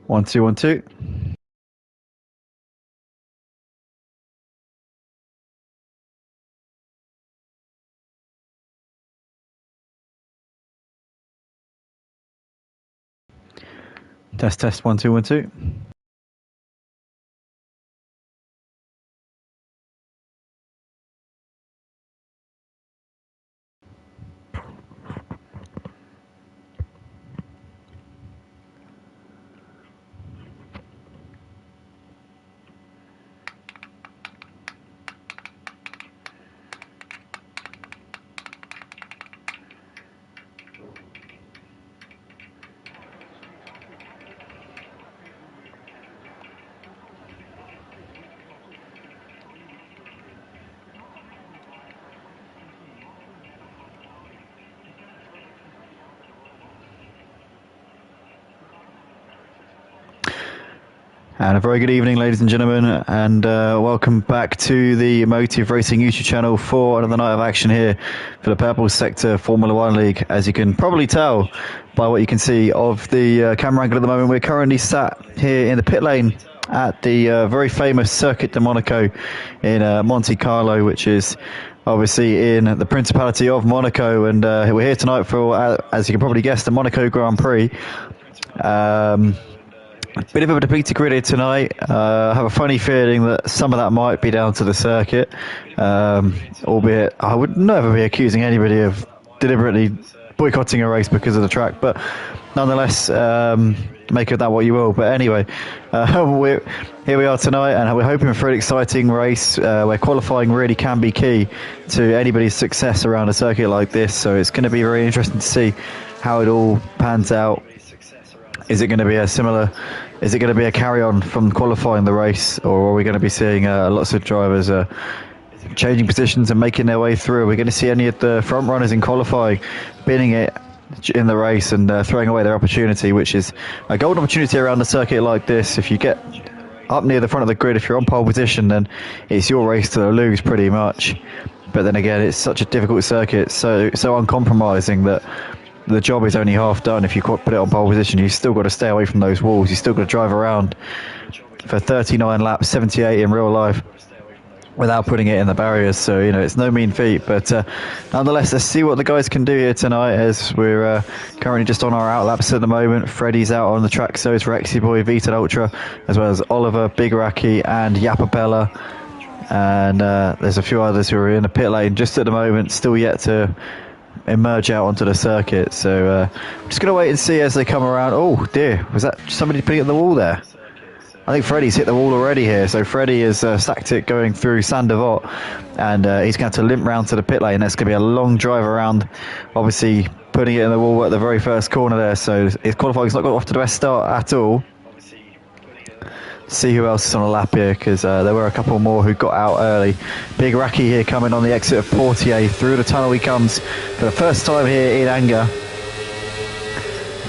1 2 1 2. Test test 1 2 1 2. And a very good evening, ladies and gentlemen, and welcome back to the Motive Racing YouTube channel for another night of action here for the Purple Sector Formula One League. As you can probably tell by what you can see of the camera angle at the moment, we're currently sat here in the pit lane at the very famous Circuit de Monaco in Monte Carlo, which is obviously in the Principality of Monaco, and we're here tonight for, as you can probably guess, the Monaco Grand Prix. Bit of a depleted grid here tonight. I have a funny feeling that some of that might be down to the circuit, albeit I would never be accusing anybody of deliberately boycotting a race because of the track, but nonetheless, make of that what you will. But anyway, here we are tonight, and we're hoping for an exciting race where qualifying really can be key to anybody's success around a circuit like this. So it's going to be very interesting to see how it all pans out. Is it going to be is it going to be a carry-on from qualifying the race, or are we going to be seeing lots of drivers changing positions and making their way through? Are we going to see any of the front runners in qualifying binning it in the race and throwing away their opportunity, which is a golden opportunity around a circuit like this? If you get up near the front of the grid, if you're on pole position, then it's your race to lose pretty much. But then again, it's such a difficult circuit, so uncompromising that the job is only half done. If you put it on pole position, you've still got to stay away from those walls. You've still got to drive around for 39 laps, 78 in real life, without putting it in the barriers. So, it's no mean feat. But nonetheless, let's see what the guys can do here tonight, as we're currently just on our out laps at the moment. Freddie's out on the track, so is Rexy Boy, Vita Ultra, as well as Oliver, Big Raki, and Yapapella. And there's a few others who are in the pit lane just at the moment, still yet to emerge out onto the circuit. So I'm just going to wait and see as they come around. Oh dear, was that somebody putting it at the wall there? I think Freddie's hit the wall already here. So Freddie has sacked it going through Saint-Devote, and he's going to limp round to the pit lane. That's going to be a long drive around, obviously putting it in the wall at the very first corner there. So his qualifying's not got off to the best start at all. See who else is on a lap here, because there were a couple more who got out early. Big Raki here coming on the exit of Portier. Through the tunnel he comes for the first time here in anger.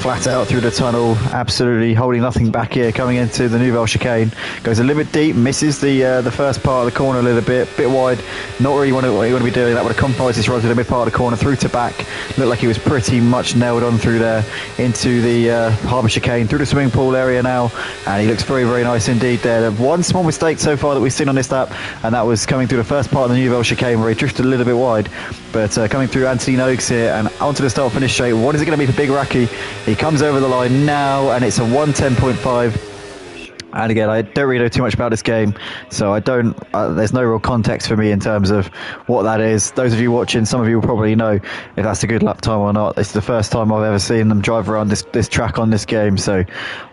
Flat out through the tunnel, absolutely holding nothing back here, coming into the Nouvelle chicane. Goes a little bit deep, misses the first part of the corner a little bit wide. Not really what you want to be doing. That would have compromised his run to the mid part of the corner, through to back. Looked like he was pretty much nailed on through there into the harbour chicane, through the swimming pool area now, and he looks very, very nice indeed there. One small mistake so far that we've seen on this lap, and that was coming through the first part of the Nouvelle chicane where he drifted a little bit wide. But coming through Anthony Noakes here and onto the start finish straight. What is it going to be for Big Raki? He comes over the line now, and it's a 1:10.5. And again, I don't really know too much about this game, so I don't. There's no real context for me in terms of what that is. Those of you watching, some of you will probably know if that's a good lap time or not. It's the first time I've ever seen them drive around this track on this game, so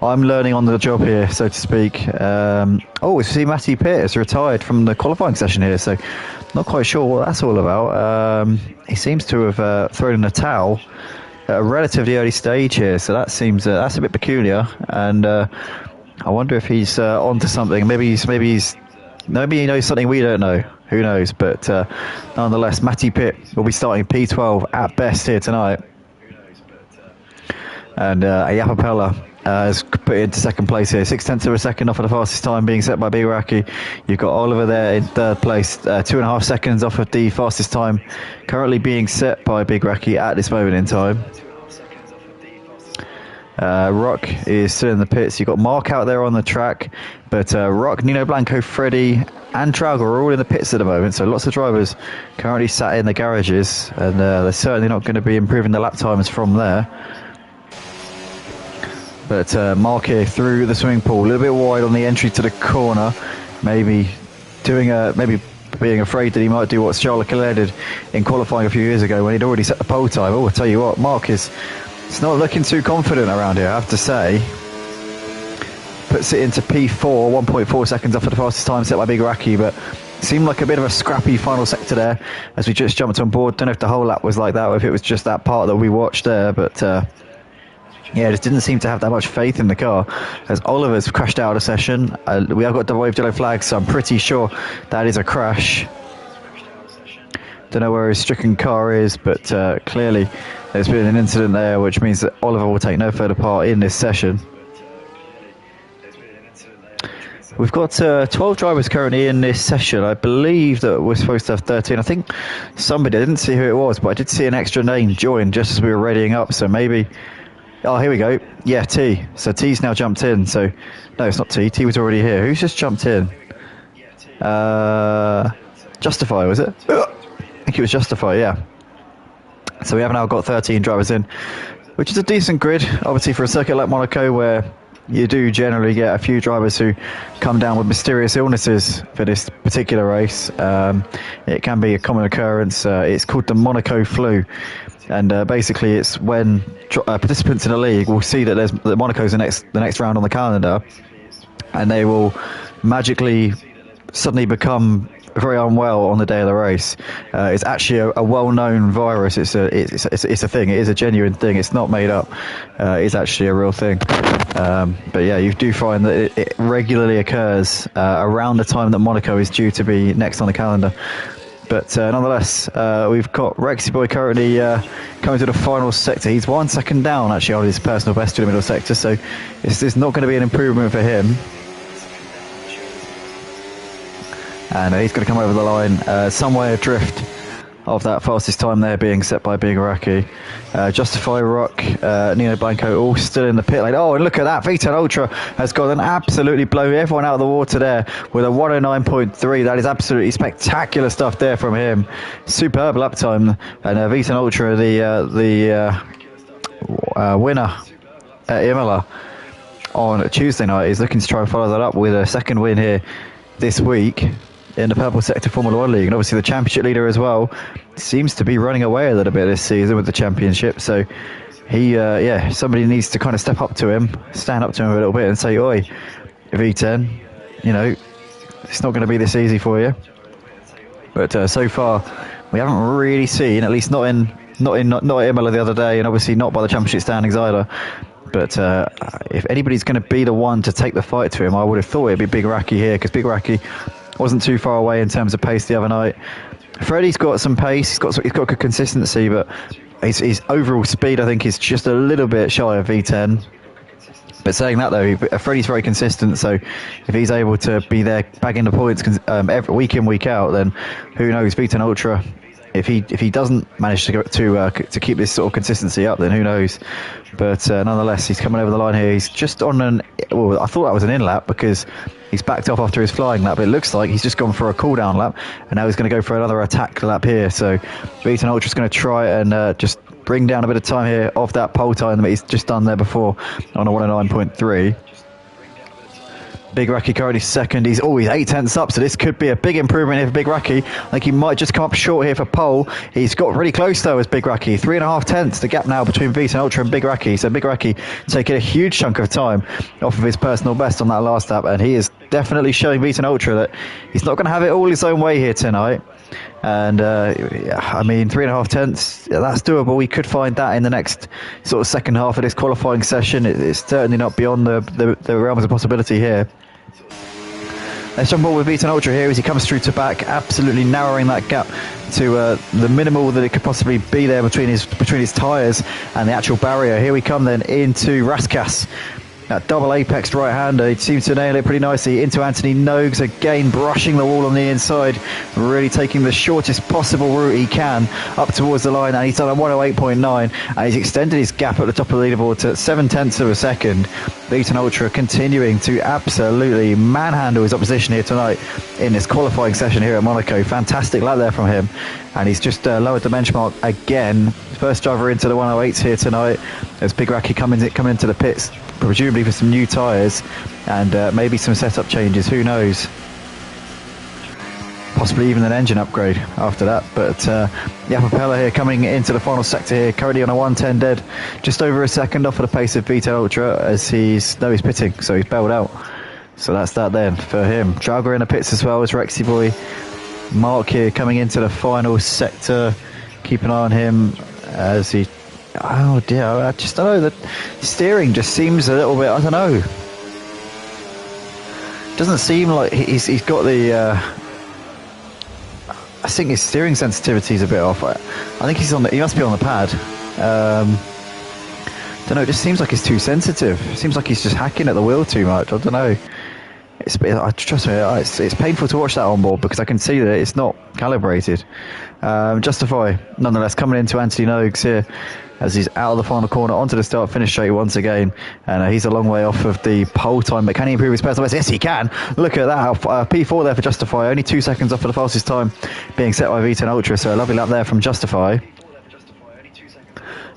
I'm learning on the job here, so to speak. We see Matty Pitt has retired from the qualifying session here, so not quite sure what that's all about. He seems to have thrown in a towel at a relatively early stage here, so that seems that's a bit peculiar, and I wonder if he's onto something. Maybe he knows something we don't know. Who knows? But nonetheless, Matty Pitt will be starting P12 at best here tonight, and Yapapella has put it into second place here, 0.6 of a second off of the fastest time being set by Big Raki. You've got Oliver there in third place, 2.5 seconds off of the fastest time currently being set by Big Raki at this moment in time. Rock is still in the pits. You've got Mark out there on the track, but Rock, Nino Blanco, Freddie and Trauger are all in the pits at the moment, so lots of drivers currently sat in the garages, and they're certainly not going to be improving the lap times from there. But Mark here through the swimming pool, a little bit wide on the entry to the corner, maybe being afraid that he might do what Charles Leclerc did in qualifying a few years ago when he'd already set the pole time. Oh, I tell you what, Mark is not looking too confident around here, I have to say. Puts it into P4, 1.4 seconds off of the fastest time set by Big Raki, but seemed like a bit of a scrappy final sector there as we just jumped on board. Don't know if the whole lap was like that or if it was just that part that we watched there, but yeah, just didn't seem to have that much faith in the car as Oliver's crashed out of the session. We have got double wave yellow flags, so I'm pretty sure that is a crash. Don't know where his stricken car is, but clearly there's been an incident there, which means that Oliver will take no further part in this session. We've got 12 drivers currently in this session. I believe that we're supposed to have 13. I think somebody, I didn't see who it was, but I did see an extra name join just as we were readying up, so maybe... Oh, here we go. Yeah, T. So T's now jumped in, so... No, it's not T. T was already here. Who's just jumped in? Justify, was it? I think it was Justify, yeah. So we have now got 13 drivers in, which is a decent grid, obviously for a circuit like Monaco, where you do generally get a few drivers who come down with mysterious illnesses for this particular race. It can be a common occurrence. It's called the Monaco flu, and basically it's when participants in a league will see that Monaco's the next round on the calendar, and they will magically suddenly become very unwell on the day of the race. It's actually a well-known virus. It's a thing. It is a genuine thing. It's not made up. It's actually a real thing. But yeah, you do find that it regularly occurs around the time that Monaco is due to be next on the calendar. But nonetheless, we've got Rexy Boy currently coming to the final sector. He's 1 second down actually on his personal best to the middle sector, so it's not going to be an improvement for him. And he's going to come over the line, somewhere adrift of that fastest time there being set by Big Raki. Justify, Rock, Nino Blanco all still in the pit lane. Oh, and look at that, V10 Ultra has got an absolutely blow everyone out of the water there with a 109.3. That is absolutely spectacular stuff there from him. Superb lap time. And V10 Ultra, the winner at Imola on Tuesday night, is looking to try and follow that up with a second win here this week in the Purple Sector Formula 1 League, and obviously the championship leader as well seems to be running away a little bit this season with the championship. So he somebody needs to kind of step up to him, stand up to him a little bit and say, oi, V10, you know, it's not going to be this easy for you. But so far we haven't really seen, at least not at Imola the other day, and obviously not by the championship standings either. But if anybody's going to be the one to take the fight to him, I would have thought it'd be Big Raki here, because Big Raki wasn't too far away in terms of pace the other night. Freddie's got some pace, he's got good consistency, but his overall speed, I think, is just a little bit shy of V10. But saying that though, Freddie's very consistent, so if he's able to be there bagging the points every week in, week out, then who knows, V10 Ultra, if he doesn't manage to keep this sort of consistency up, then who knows. But nonetheless, he's coming over the line here. He's just on I thought that was an in lap because he's backed off after his flying lap, but it looks like he's just gone for a cool down lap, and now he's going to go for another attack lap here. So V10 Ultra's going to try and just bring down a bit of time here off that pole time that he's just done there before on a 109.3. Big Raki currently second. He's 8 tenths up, so this could be a big improvement here for Big Raki. I think he might just come up short here for pole. He's got really close though as Big Raki. 3.5 tenths, the gap now between V10 Ultra and Big Raki. So Big Raki taking a huge chunk of time off of his personal best on that last lap, and he is definitely showing V10 Ultra that he's not going to have it all his own way here tonight. And I mean, 3.5 tenths, that's doable. We could find that in the next sort of second half of this qualifying session. It's certainly not beyond the realms of possibility here. Let's jump on with V10 Ultra here as he comes through to back, absolutely narrowing that gap to the minimal that it could possibly be there between his tyres and the actual barrier. Here we come then into Raskas. That double apex right-hander, he seems to nail it pretty nicely into Anthony Nogues, again brushing the wall on the inside, really taking the shortest possible route he can up towards the line, and he's done a 108.9, and he's extended his gap at the top of the leaderboard to 0.7 of a second. Beaten Ultra continuing to absolutely manhandle his opposition here tonight in this qualifying session here at Monaco. Fantastic lap there from him, and he's just lowered the benchmark again. First driver into the 108s here tonight as Big Racky coming into the pits, presumably for some new tyres and maybe some setup changes, who knows, possibly even an engine upgrade after that. But Yapapella here coming into the final sector here, currently on a 110 dead, just over a second off of the pace of Vito Ultra as he's pitting, so he's bailed out. So that's that then for him. Trauger in the pits as well as Rexy Boy. Mark here coming into the final sector, keep an eye on him as he, oh dear, I just don't know, the steering just seems a little bit, I don't know, doesn't seem like he's got the I think his steering sensitivity is a bit off. I think he must be on the pad. Don't know, it just seems like he's too sensitive. It seems like he's just hacking at the wheel too much, I don't know. Trust me, it's painful to watch that on board because I can see that it's not calibrated. Justify, nonetheless, coming into Anthony Nogues here as he's out of the final corner onto the start finish straight once again, and he's a long way off of the pole time, but can he improve his personal best? Yes, he can. Look at that, P4 there for Justify, only 2 seconds off of the fastest time being set by V10 Ultra, so a lovely lap there from Justify.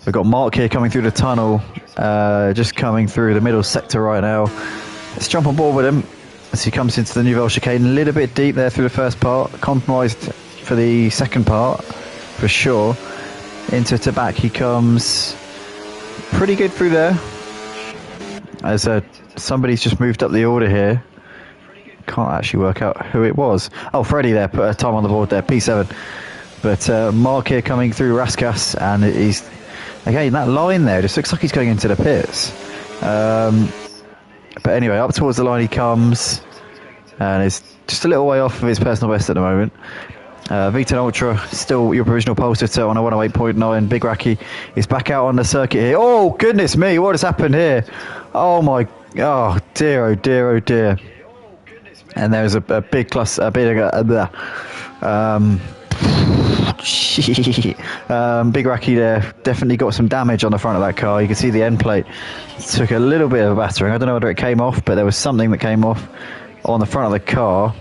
We've got Mark here coming through the tunnel, just coming through the middle sector right now. Let's jump on board with him as he comes into the Nouvelle chicane, a little bit deep there through the first part, compromised for the second part for sure. Into Tabac he comes, pretty good through there as somebody's just moved up the order here. Can't actually work out who it was. Oh, Freddie there, put a time on the board there, P7. But Mark here coming through Raskas, and he's, again, that line there just looks like he's going into the pits. But anyway, up towards the line he comes, and is just a little way off of his personal best at the moment. V10 Ultra, still your provisional pole sitter on a 108.9. Big Racky is back out on the circuit here. Oh, goodness me, what has happened here? Oh, my, oh, dear, oh, dear, oh, dear. And there's a big cluster, Big Racky there, definitely got some damage on the front of that car. You can see the end plate took a little bit of a battering. I don't know whether it came off, but there was something that came off on the front of the car.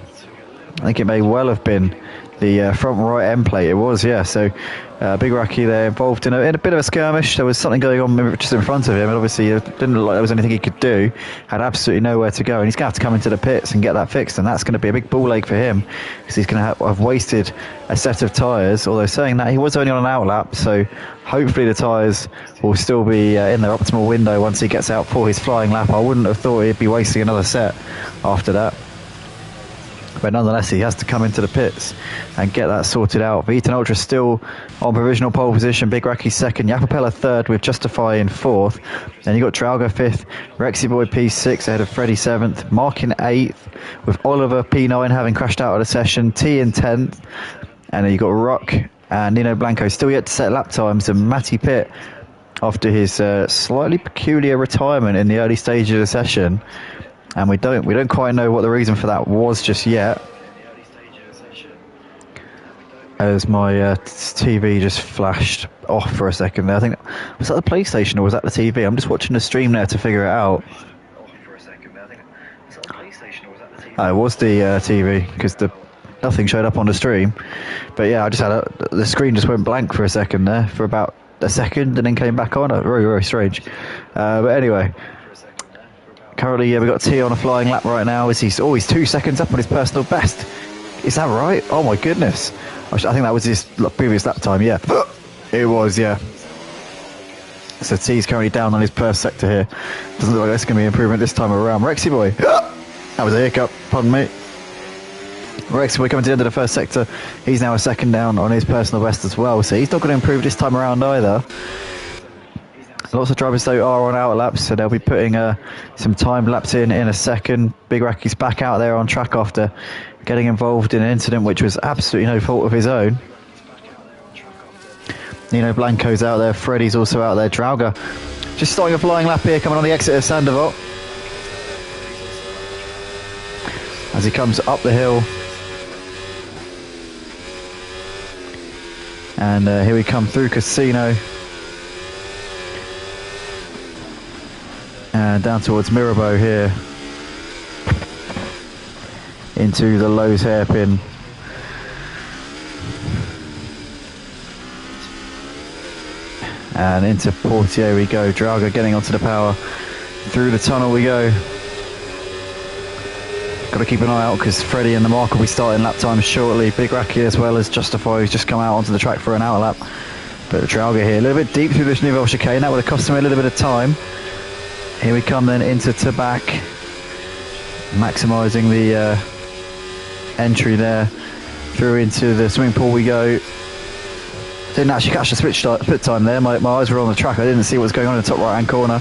I think it may well have been the front right end plate. It was, yeah. So Big Racky there involved in a bit of a skirmish. There was something going on just in front of him, and obviously it didn't look like there was anything he could do. Had absolutely nowhere to go, and he's going to have to come into the pits and get that fixed, and that's going to be a big ball ache for him because he's going to have wasted a set of tyres. Although saying that, he was only on an out lap, so hopefully the tyres will still be in their optimal window once he gets out for his flying lap. I wouldn't have thought he'd be wasting another set after that. But nonetheless, he has to come into the pits and get that sorted out. V10 Ultra still on provisional pole position. Big Racky second. Yapapella third with Justify in fourth. Then you got Trauger fifth. Rexy Boy P6 ahead of Freddie seventh. Mark in eighth with Oliver P9 having crashed out of the session. T in 10th. And then you got Rock and Nino Blanco still yet to set lap times. And Matty Pitt after his slightly peculiar retirement in the early stages of the session. And we don't quite know what the reason for that was just yet. As my TV just flashed off for a second there. I think, was that the PlayStation or was that the TV? I'm just watching the stream there to figure it out. It was the TV because nothing showed up on the stream. But yeah, I just had the screen just went blank for a second there for about a second and then came back on. Very, very strange. But anyway. Currently, we've got T on a flying lap right now. He's 2 seconds up on his personal best. Is that right? Oh my goodness. I think that was his previous lap time, yeah. It was, yeah. So T's currently down on his first sector here. Doesn't look like that's going to be an improvement this time around. Rexy Boy. That was a hiccup, pardon me. Rexy Boy coming to the end of the first sector. He's now a second down on his personal best as well. So he's not going to improve this time around either. Lots of drivers though are on out laps, so they'll be putting some time laps in a second. Big Racky's back out there on track after getting involved in an incident which was absolutely no fault of his own. Nino Blanco's out there, Freddie's also out there, Trauger just starting a flying lap here coming on the exit of Sandoval. as he comes up the hill. And here we come through Casino. And down towards Mirabeau here. Into the Lowe's hairpin. And into Portier we go. Drago getting onto the power. Through the tunnel we go. Got to keep an eye out because Freddie and the Mark will be starting lap times shortly. Big Raki as well as Justify, who's just come out onto the track for an hour lap. But Drago here, a little bit deep through this Nouvelle chicane. That would have cost him a little bit of time. Here we come then into Tabac. Maximising the entry there. Through into the swimming pool we go. Didn't actually catch the split time there. My eyes were on the track. I didn't see what was going on in the top right hand corner.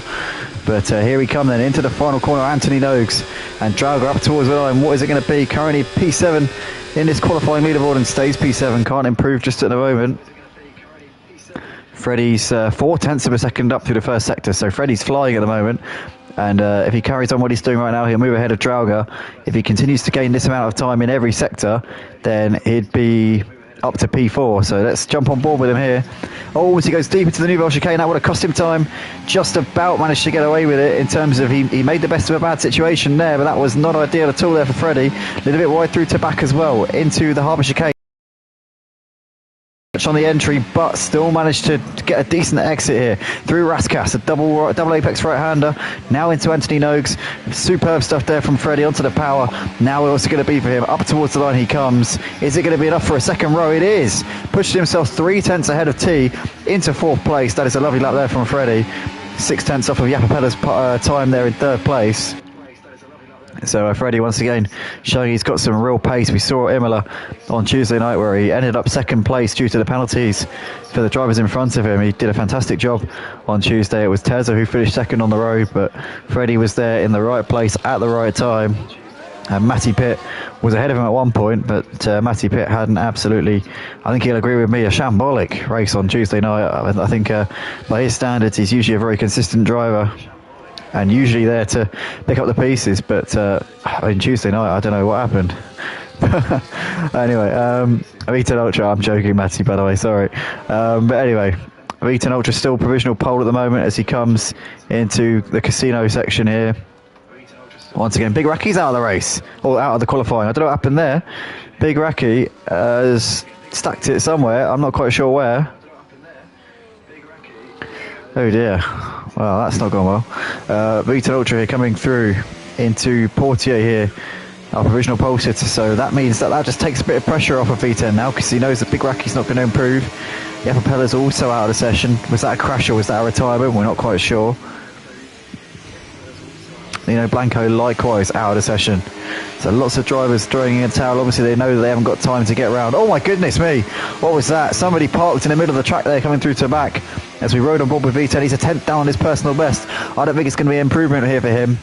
But here we come then into the final corner. Anthony Noakes and Drago up towards the line. What is it going to be? Currently P7 in this qualifying leaderboard and stays P7. Can't improve just at the moment. Freddie's 4/10 of a second up through the first sector. So Freddie's flying at the moment. And if he carries on what he's doing right now, he'll move ahead of Drauger. If he continues to gain this amount of time in every sector, then he'd be up to P4. So let's jump on board with him here. Oh, as he goes deep into the Nouvelle chicane, that would have cost him time. Just about managed to get away with it in terms of he made the best of a bad situation there, but that was not ideal at all there for Freddie. A little bit wide through Tabac as well, into the Harbour chicane. On the entry, but still managed to get a decent exit here through Raskas, a double apex right-hander. Now into Anthony Noakes. Superb stuff there from Freddie onto the power. Now what's it going to be for him? Up towards the line he comes. Is it going to be enough for a second row? It is. Pushed himself 3/10 ahead of T into fourth place. That is a lovely lap there from Freddie. 6/10 off of Yapapella's time there in third place. So Freddie once again showing he's got some real pace. We saw Imola on Tuesday night where he ended up second place due to the penalties for the drivers in front of him. He did a fantastic job on Tuesday. It was Tezza who finished second on the road, but Freddie was there in the right place at the right time. And Matty Pitt was ahead of him at one point, but Matty Pitt had an absolutely, I think he'll agree with me, a shambolic race on Tuesday night. I think by his standards he's usually a very consistent driver and usually there to pick up the pieces, but on Tuesday night I don't know what happened. Anyway, Aviton Ultra, I'm joking Matty, by the way, sorry. But anyway, Aviton Ultra still provisional pole at the moment as he comes into the casino section here. Once again, Big Raki's out of the race, or out of the qualifying. I don't know what happened there. Big Raki has stacked it somewhere, I'm not quite sure where. Oh dear. Well, that's not gone well. Aviton Ultra here coming through into Portier here, our provisional pole sitter. So that means that just takes a bit of pressure off of V10 now because he knows that Big Raki's not going to improve. Yapapella's also out of the session. Was that a crash or was that a retirement? We're not quite sure. Blanco likewise out of the session. So lots of drivers throwing in a towel. Obviously they know that they haven't got time to get around. Oh my goodness me, what was that? Somebody parked in the middle of the track there coming through Tabac as we rode on board with V10. He's a 10th down on his personal best. I don't think it's going to be an improvement here for him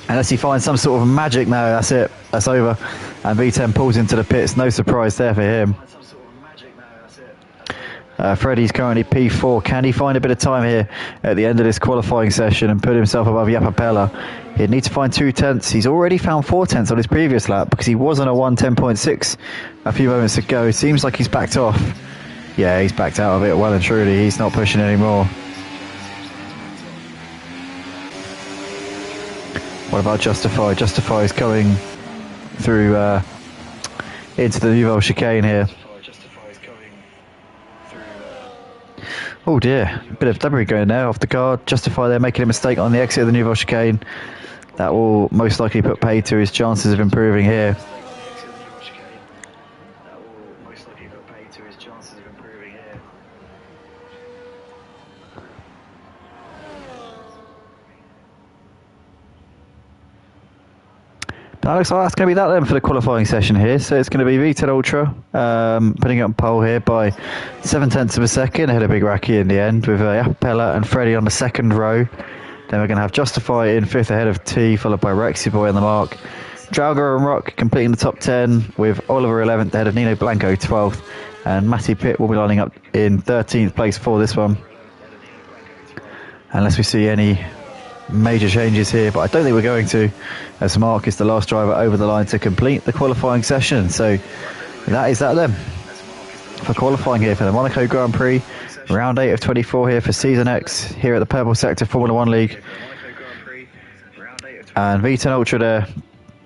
unless he finds some sort of magic. No, that's it, that's over, and V10 pulls into the pits. No surprise there for him. Freddie's currently P4. Can he find a bit of time here at the end of this qualifying session and put himself above Yapapella? He'd need to find 2/10. He's already found 4/10 on his previous lap because he was on a 1:10.6 a few moments ago. It seems like he's backed off. Yeah, he's backed out of it well and truly. He's not pushing anymore. What about Justify? Justify is coming through into the Nouvelle chicane here. Oh dear, a bit of debris going there off the guard. Justify there making a mistake on the exit of the Nouvelle chicane. That will most likely put paid to his chances of improving here. That looks like that's going to be that then for the qualifying session here. So it's going to be V10 Ultra putting it on pole here by 7/10 of a second ahead of Big Raki in the end, with Yapapella and Freddie on the second row. Then we're going to have Justify in 5th ahead of T, followed by Rexy Boy on the mark. Drauger and Rock completing the top 10, with Oliver 11th ahead of Nino Blanco 12th, and Matty Pitt will be lining up in 13th place for this one. Unless we see any major changes here, but I don't think we're going to, as Mark is the last driver over the line to complete the qualifying session. So that is that then for qualifying here for the Monaco Grand Prix, round 8 of 24 here for Season X here at the Purple Sector Formula 1 League. And V10 Ultra there,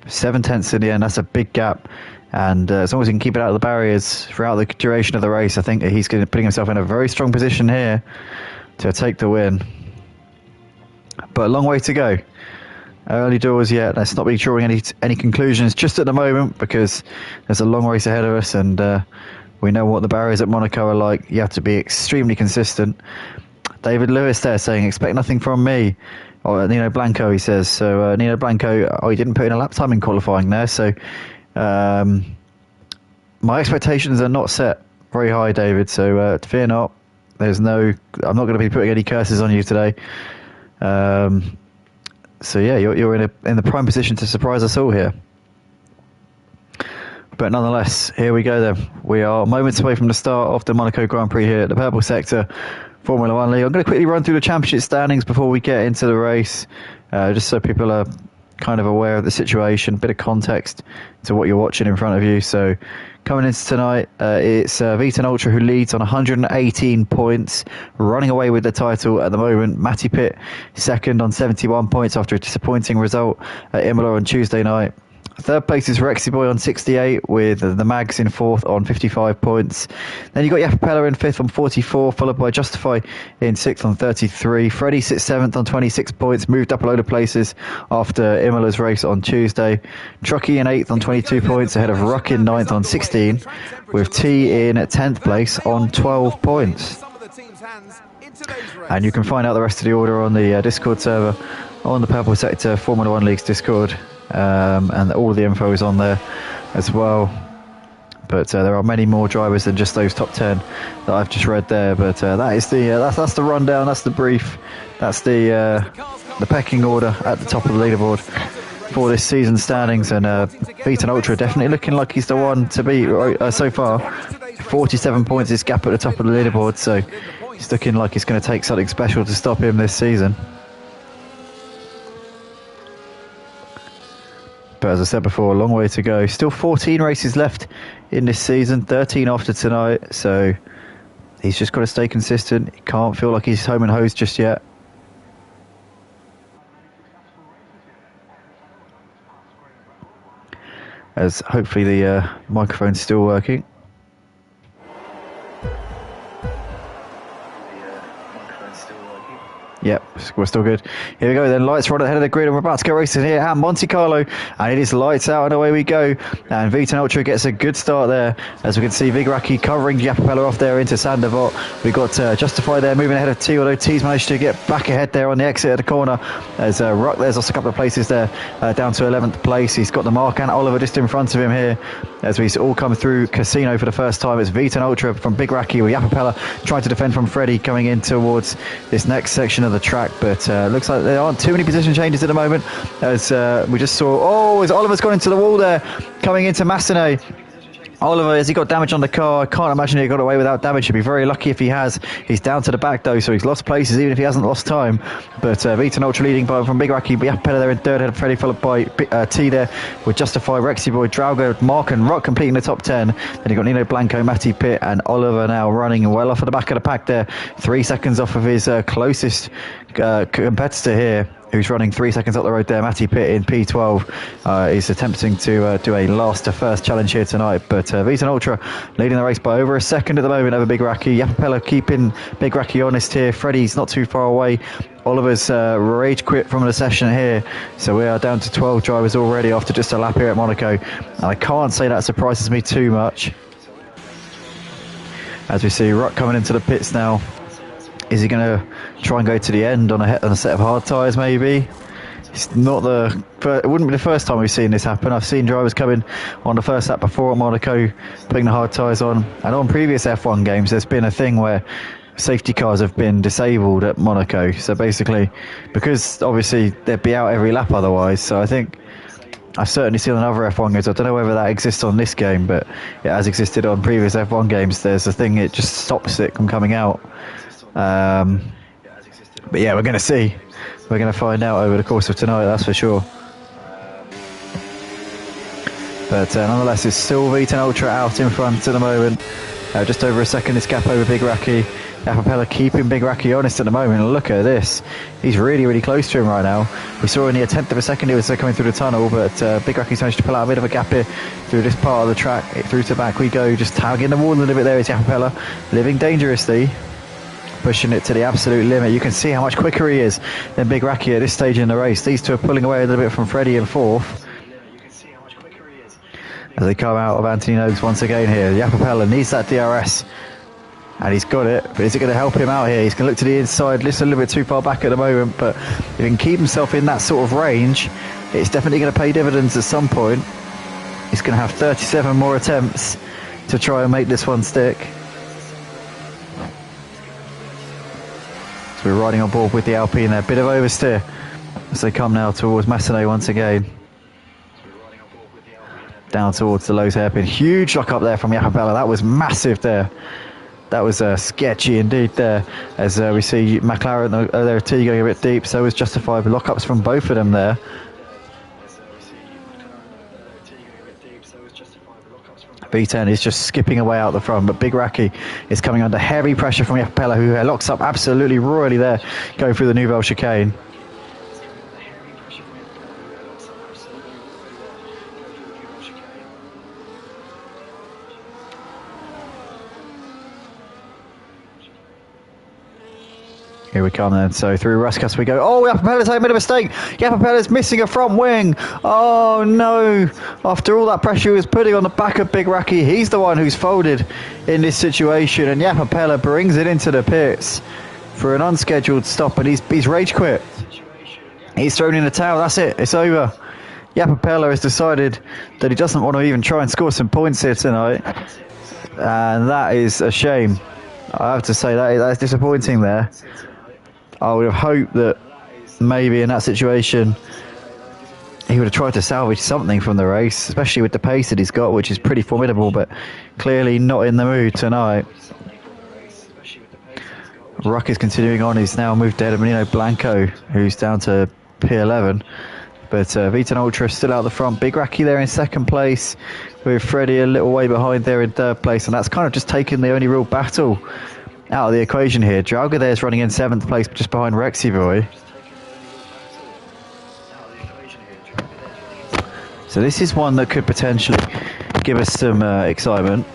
7/10 in the end. That's a big gap. And as long as he can keep it out of the barriers throughout the duration of the race, I think he's putting himself in a very strong position here to take the win. But a long way to go. Early doors yet. Let's not be drawing any conclusions just at the moment, because there's a long race ahead of us, and we know what the barriers at Monaco are like. You have to be extremely consistent. David Lewis there saying, expect nothing from me. Or Nino Blanco, he says. So Nino Blanco, he didn't put in a lap time in qualifying there. So my expectations are not set very high, David. So fear not. I'm not going to be putting any curses on you today. So yeah, you're in the prime position to surprise us all here. But nonetheless, here we go then. We are moments away from the start of the Monaco Grand Prix here at the Purple Sector Formula 1 League. I'm going to quickly run through the championship standings before we get into the race, just so people are kind of aware of the situation, a bit of context to what you're watching in front of you. So coming into tonight, it's V10 Ultra who leads on 118 points, running away with the title at the moment. Matty Pitt second on 71 points after a disappointing result at Imola on Tuesday night. Third place is Rexy Boy on 68, with the Mags in fourth on 55 points. Then you got Yapapella in fifth on 44, followed by Justify in sixth on 33. Freddie sits seventh on 26 points, moved up a load of places after Imola's race on Tuesday. Truckee in eighth on 22 points, ahead of Ruck in ninth on 16, with T in 10th place on 12 points. And you can find out the rest of the order on the Discord server, on the Purple Sector Formula 1 League's Discord. And all of the info is on there as well. But there are many more drivers than just those top 10 that I've just read there. But that is that's the rundown, that's the brief, that's the pecking order at the top of the leaderboard for this season's standings. And V10 Ultra definitely looking like he's the one to beat so far. 47 points is gap at the top of the leaderboard, so he's looking like it's going to take something special to stop him this season. But as I said before, a long way to go. Still 14 races left in this season, 13 after tonight. So he's just got to stay consistent. He can't feel like he's home and hosed just yet. As hopefully the microphone's still working. Yep, we're still good. Here we go then. Lights right at the head of the grid, and we're about to go racing here at Monte Carlo. And it is lights out, and away we go. And V10 Ultra gets a good start there, as we can see Vigaraki covering Yapapella off there into Sandoval. We got Justify there moving ahead of T, although T's managed to get back ahead there on the exit of the corner. As Ruck, there's also a couple of places there, down to 11th place. He's got the Mark and Oliver just in front of him here, as we all come through Casino for the first time. It's V10 Ultra from Big Raki with Yapapella trying to defend from Freddie coming in towards this next section of the track. But looks like there aren't too many position changes at the moment, as we just saw. As Oliver's gone into the wall there, coming into Massenet. Oliver, has he got damage on the car? I can't imagine he got away without damage. He'd be very lucky if he has. He's down to the back though, so he's lost places even if he hasn't lost time. But V10 Ultra leading from Big Raki, Yapapella there in third, ahead of Freddie, followed by T there with Justify, Rexy Boy, Draugo, Mark and Rock completing the top 10. Then you've got Nino Blanco, Matty Pitt and Oliver now running well off at the back of the pack there. 3 seconds off of his closest competitor here, who's running 3 seconds up the road there. Matty Pitt in P12 is attempting to do a last to first challenge here tonight. But V10 Ultra leading the race by over a second at the moment over Big Raki. Yapapella keeping Big Raki honest here. Freddie's not too far away. Oliver's rage quit from the session here. So we are down to 12 drivers already after just a lap here at Monaco. And I can't say that surprises me too much. As we see Ruck coming into the pits now. Is he going to try and go to the end on a set of hard tyres maybe? It's not it wouldn't be the first time we've seen this happen. I've seen drivers coming on the first lap before at Monaco, putting the hard tyres on. And on previous F1 games, there's been a thing where safety cars have been disabled at Monaco. So basically, because obviously they'd be out every lap otherwise. So I think I've certainly seen on other F1 games. I don't know whether that exists on this game, but it has existed on previous F1 games. There's a thing, it just stops it from coming out. But yeah, we're going to see. We're going to find out over the course of tonight, that's for sure. But nonetheless, it's still V10 Ultra out in front at the moment. Just over a second, this gap over Big Raki. Yapapella keeping Big Raki honest at the moment. Look at this. He's really, really close to him right now. We saw only a tenth of a second he was coming through the tunnel, but Big Raki's managed to pull out a bit of a gap here through this part of the track. Through to back we go, just tagging the wall a little bit there is Yapapella, living dangerously, pushing it to the absolute limit. You can see how much quicker he is than Big Raki at this stage in the race. These two are pulling away a little bit from Freddie in fourth. As they come out of Anthony Noakes once again here. Yapapella needs that DRS. And he's got it, but is it going to help him out here? He's going to look to the inside, listen a little bit too far back at the moment, but if he can keep himself in that sort of range, it's definitely going to pay dividends at some point. He's going to have 37 more attempts to try and make this one stick. So we're riding on board with the Alpine there. Bit of oversteer as they come now towards Massenet once again. Down towards the Lowe's hairpin. Huge lock up there from Yapapella. That was massive there. That was sketchy indeed there, as we see McLaren their T going a bit deep, so was justifiable lockups from both of them there. V10 is just skipping away out the front, but Big Raki is coming under heavy pressure from Yapapella, who locks up absolutely royally there, going through the Nouvelle chicane. Here we come then, so through Ruscas we go. Oh, Yapapella's made a mistake. Yapapella's missing a front wing. Oh no, after all that pressure he was putting on the back of Big Raki, he's the one who's folded in this situation, and Yapapella brings it into the pits for an unscheduled stop, and he's rage quit. He's thrown in the towel, that's it, it's over. Yapapella has decided that he doesn't want to even try and score some points here tonight, and that is a shame. I have to say that's disappointing there. I would have hoped that maybe in that situation he would have tried to salvage something from the race, especially with the pace that he's got, which is pretty formidable, but clearly not in the mood tonight. Ruck is continuing on. He's now moved ahead of Menino Blanco, who's down to P11. But V10 Ultra still out the front. Big Raki there in second place, with Freddie a little way behind there in third place, and that's kind of just taken the only real battle out of the equation here. Drauga there's running in seventh place, just behind Rexy Boy. So this is one that could potentially give us some excitement.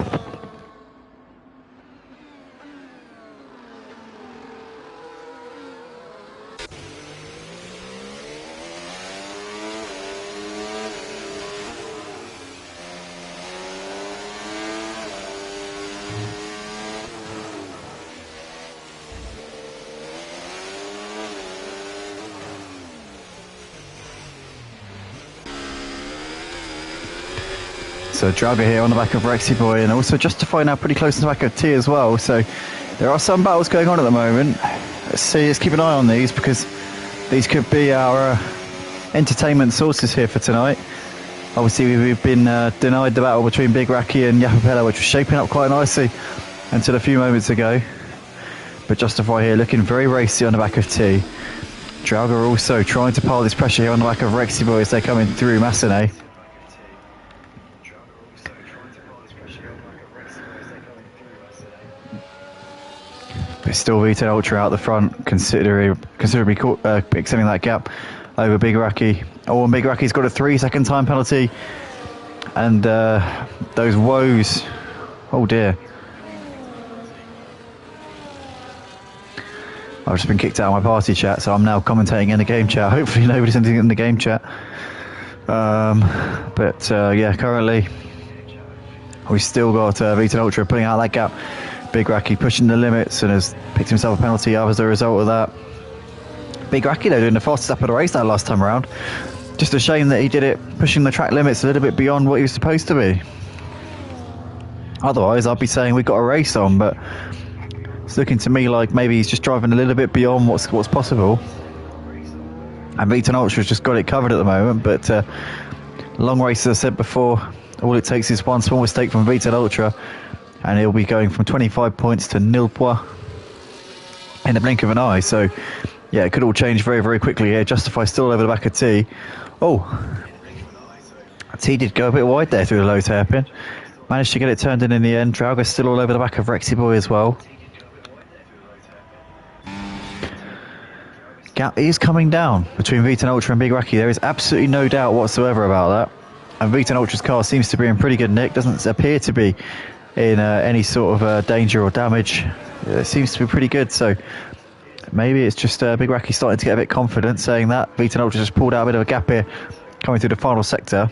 So Drauga here on the back of Rexy Boy, and also Justify now pretty close to the back of T as well. So there are some battles going on at the moment. Let's keep an eye on these, because these could be our entertainment sources here for tonight. Obviously we've been denied the battle between Big Raki and Yapapella, which was shaping up quite nicely until a few moments ago. But Justify here looking very racy on the back of T. Drauga also trying to pile this pressure here on the back of Rexy Boy as they're coming through Massenet. But still V10 Ultra out the front, considerably extending that gap over Big Raki. Oh, and Big Raki's got a 3-second time penalty. And those woes. Oh dear. I've just been kicked out of my party chat, so I'm now commentating in the game chat. Hopefully nobody's anything in the game chat. Yeah, currently we've still got V10 Ultra putting out that gap. Big Raki pushing the limits and has picked himself a penalty as a result of that. Big Raki though doing the fastest lap of the race that last time around. Just a shame that he did it pushing the track limits a little bit beyond what he was supposed to be. Otherwise I'd be saying we've got a race on, but it's looking to me like maybe he's just driving a little bit beyond what's possible. And V10 Ultra's just got it covered at the moment, but long race, as I said before, all it takes is one small mistake from V10 Ultra and he'll be going from 25 points to nil points in the blink of an eye. So Yeah, it could all change very, very quickly here. Justify still over the back of T. Oh, T did go a bit wide there through the low hairpin. Managed to get it turned in the end. Drauga's still all over the back of Rexy Boy as well. Gap is coming down between V10 Ultra and Big Racky. There is absolutely no doubt whatsoever about that. And V10 Ultra's car seems to be in pretty good nick. Doesn't appear to be in any sort of danger or damage. It seems to be pretty good. So maybe it's just Big Racky starting to get a bit confident, saying that V10 Ultra just pulled out a bit of a gap here, coming through the final sector.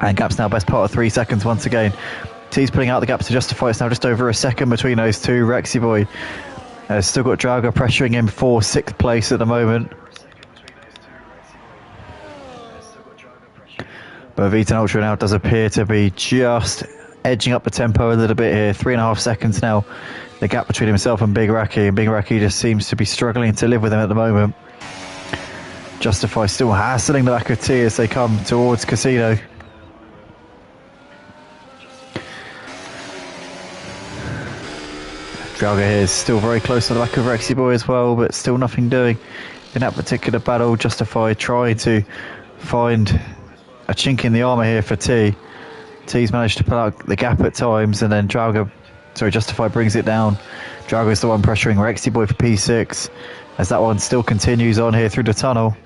And gap's now best part of 3 seconds once again. T's putting out the gap to Justify. It's now just over a second between those two. Rexy Boy has still got Drauga pressuring him for 6th place at the moment. But V10 Ultra now does appear to be just edging up the tempo a little bit here. 3.5 seconds now. The gap between himself and Big Racky. And Big Racky just seems to be struggling to live with him at the moment. Justify still hassling the back of T as they come towards Casino. Drauga here is still very close to the back of Rexy Boy as well, but still nothing doing in that particular battle. Justify trying to find a chink in the armour here for T. T's managed to pull out the gap at times, and then Justify brings it down. Drauga's the one pressuring Rexy Boy for P6 as that one still continues on here through the tunnel.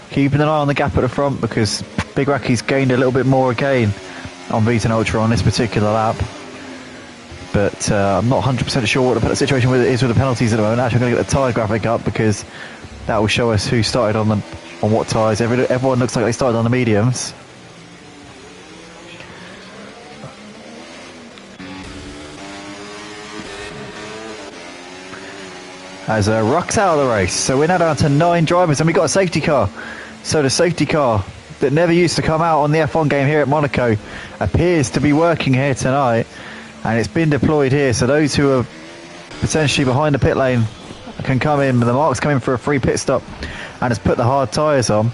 Keeping an eye on the gap at the front because Big Racky's gained a little bit more again on V10 Ultra on this particular lap. But I'm not 100% sure what the situation is with the penalties at the moment. Actually, I'm going to get the tyre graphic up because that will show us who started on what tyres. Everyone looks like they started on the mediums. As Ruck's out of the race. So we're now down to 9 drivers and we've got a safety car. So the safety car that never used to come out on the F1 game here at Monaco appears to be working here tonight, and it's been deployed here, so those who are potentially behind the pit lane can come in. The Mark's coming for a free pit stop and has put the hard tyres on.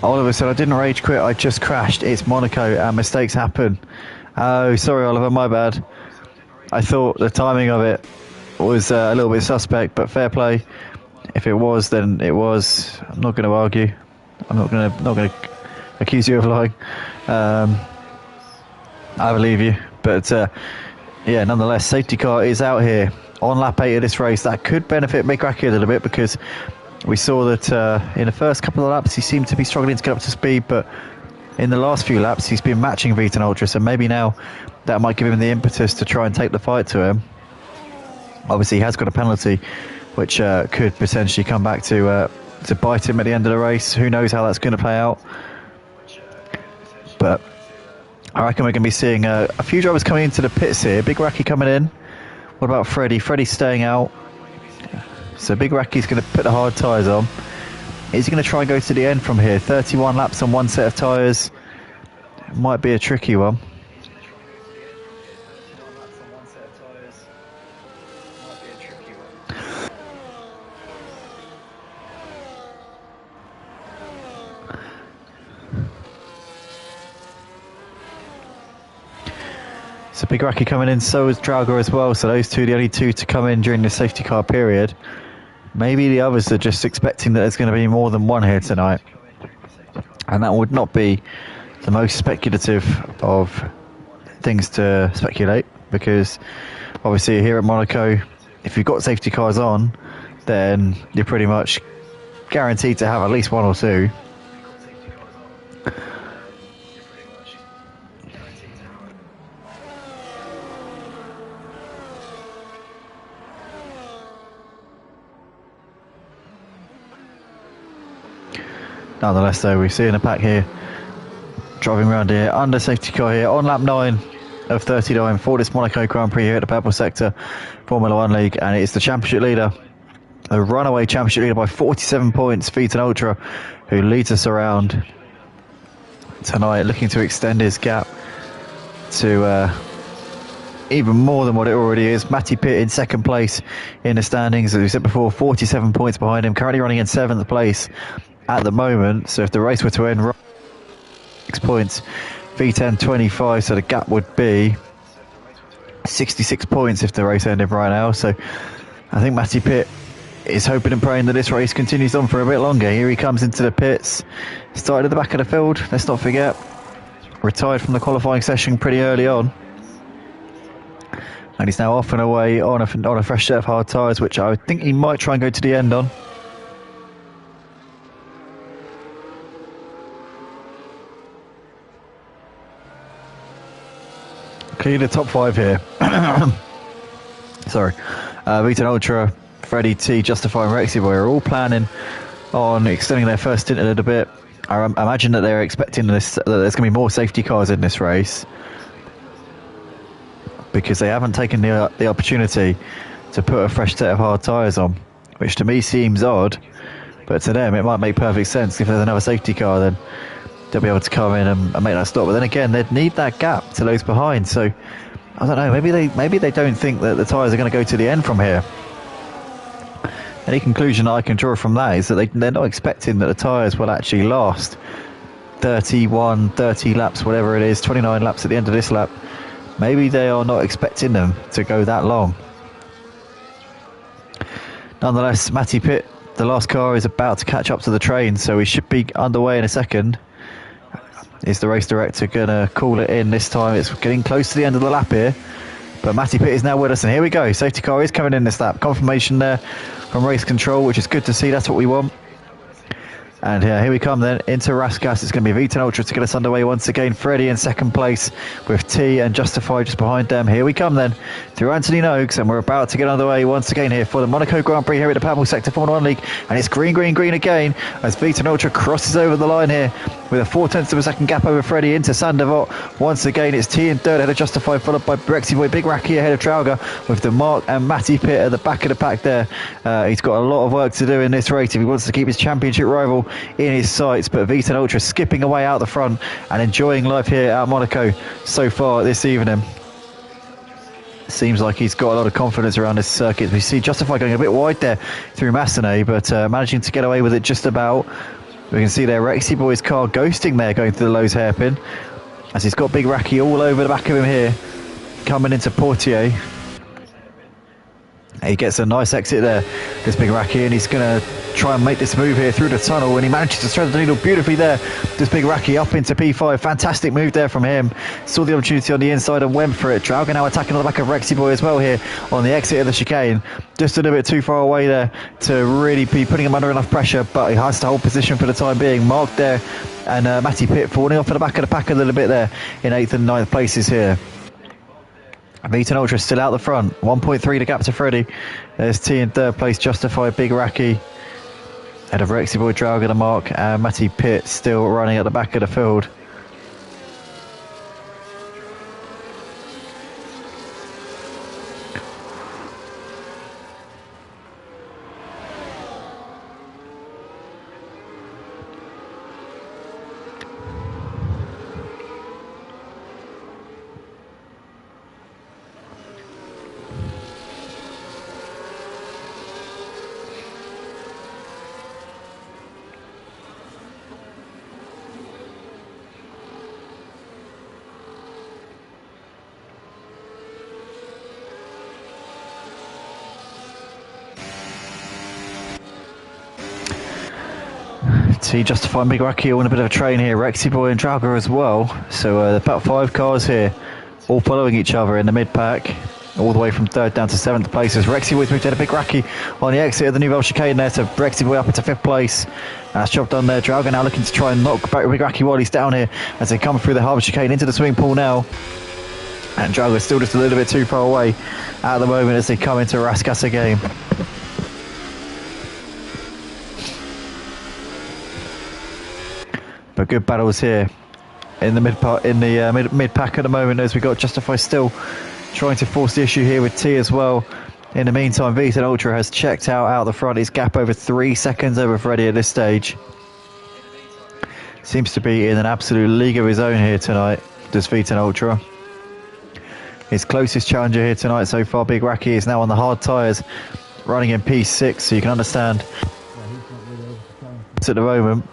Oliver said, I didn't rage quit, I just crashed. It's Monaco and mistakes happen. Oh, sorry Oliver, my bad. I thought the timing of it was a little bit suspect, but fair play. If it was, then it was. I'm not going to argue. I'm not going to accuse you of lying. I believe you. But yeah, nonetheless, safety car is out here on lap 8 of this race. That could benefit Big Racky a little bit because we saw that in the first couple of laps he seemed to be struggling to get up to speed, but in the last few laps he's been matching V10 Ultra, so maybe now that might give him the impetus to try and take the fight to him. Obviously he has got a penalty which could potentially come back to bite him at the end of the race. Who knows how that's going to play out. But I reckon we're going to be seeing a few drivers coming into the pits here. Big Racky coming in. What about Freddie? Freddie's staying out. So Big Racky's going to put the hard tyres on. Is he going to try and go to the end from here? 31 laps on one set of tyres. Might be a tricky one. So Big Racky coming in, so is Drauga as well. So those two, the only two to come in during the safety car period. Maybe the others are just expecting that there's going to be more than one here tonight. And that would not be the most speculative of things to speculate, because obviously here at Monaco, if you've got safety cars on, then you're pretty much guaranteed to have at least one or two. Nonetheless, though, we see in the pack here, driving around here, under safety car here, on lap 9 of 39 for this Monaco Grand Prix here at the Purple Sector Formula 1 League, and it's the championship leader, a runaway championship leader by 47 points, V10 Ultra, who leads us around tonight, looking to extend his gap to even more than what it already is. Matty Pitt in second place in the standings, as we said before, 47 points behind him, currently running in 7th place at the moment. So if the race were to end, 6 points, V10 25, so the gap would be 66 points if the race ended right now. So I think Matty Pitt is hoping and praying that this race continues on for a bit longer. Here he comes into the pits. Started at the back of the field, let's not forget. Retired from the qualifying session pretty early on. And he's now off and away on a fresh set of hard tyres, which I think he might try and go to the end on. Clear the top 5 here. Sorry. Vita Ultra, Freddie T, Justify and Rexy Boy are all planning on extending their first stint a little bit. I imagine that they're expecting that there's going to be more safety cars in this race, because they haven't taken the opportunity to put a fresh set of hard tyres on, which to me seems odd, but to them it might make perfect sense. If there's another safety car, then they'll be able to come in and make that stop. But then again, they'd need that gap to those behind, so I don't know, maybe they don't think that the tyres are going to go to the end from here. Any conclusion I can draw from that is that they're not expecting that the tyres will actually last 30 laps, whatever it is, 29 laps at the end of this lap. Maybe they are not expecting them to go that long. Nonetheless, Matty Pitt, the last car, is about to catch up to the train, so we should be underway in a second. Is the race director going to call it in this time? It's getting close to the end of the lap here, but Matty Pitt is now with us, and here we go. Safety car is coming in this lap. Confirmation there from race control, which is good to see. That's what we want. And here we come then into Raskas. It's going to be V10 Ultra to get us underway once again. Freddie in second place with T and Justify just behind them. Here we come then through Anthony Noakes, and we're about to get underway once again here for the Monaco Grand Prix here at the Purple Sector Formula 1 League. And it's green, green, green again as V10 Ultra crosses over the line here with a 0.4 of a second gap over Freddie into Sandoval. Once again, it's T in third ahead of Justify, followed by Brexy Boy, Big Racky ahead of Trauger with the Mark and Matty Pitt at the back of the pack there. He's got a lot of work to do in this race if he wants to keep his championship rival in his sights, but V10 Ultra skipping away out the front and enjoying life here at Monaco so far this evening. Seems like he's got a lot of confidence around this circuit. We see Justify going a bit wide there through Massenet, but managing to get away with it just about. We can see there Rexy Boy's car ghosting there, going through the Lowe's hairpin, as he's got Big Racky all over the back of him here, coming into Portier. He gets a nice exit there, this Big Racky, and he's going to try and make this move here through the tunnel, and he manages to thread the needle beautifully there. This Big Racky up into P5. Fantastic move there from him. Saw the opportunity on the inside and went for it. Trauger now attacking on the back of Rexy Boy as well here on the exit of the chicane. Just a little bit too far away there to really be putting him under enough pressure, but he has to hold position for the time being. Mark there and Matty Pitt falling off at the back of the pack a little bit there in 8th and 9th places here. V10 Ultra still out the front, 1.3 the gap to Freddie. There's T in third place, Justify, Big Racky ahead of Rexy Boy, Trauger, the Mark, and Matty Pitt still running at the back of the field. T justifying Big Racky on a bit of a train here. Rexy Boy and Trauger as well. So about 5 cars here, all following each other in the mid-pack, all the way from 3rd down to 7th places. Rexy Boy's moved to a Big Racky on the exit of the Nouvelle chicane there, so Rexy Boy up into 5th place. That's job done there. Trauger now looking to try and knock back Big Racky while he's down here as they come through the harbour chicane into the swimming pool now. And Trauger's still just a little bit too far away at the moment as they come into Raskas again. But good battles here in the mid pack at the moment, as we got Justify still trying to force the issue here with T as well. In the meantime, V10 Ultra has checked out the front. His gap over 3 seconds over Freddie at this stage. Seems to be in an absolute league of his own here tonight, does V10 Ultra. His closest challenger here tonight so far, Big Racky, is now on the hard tyres, running in P6, so you can understand at the moment.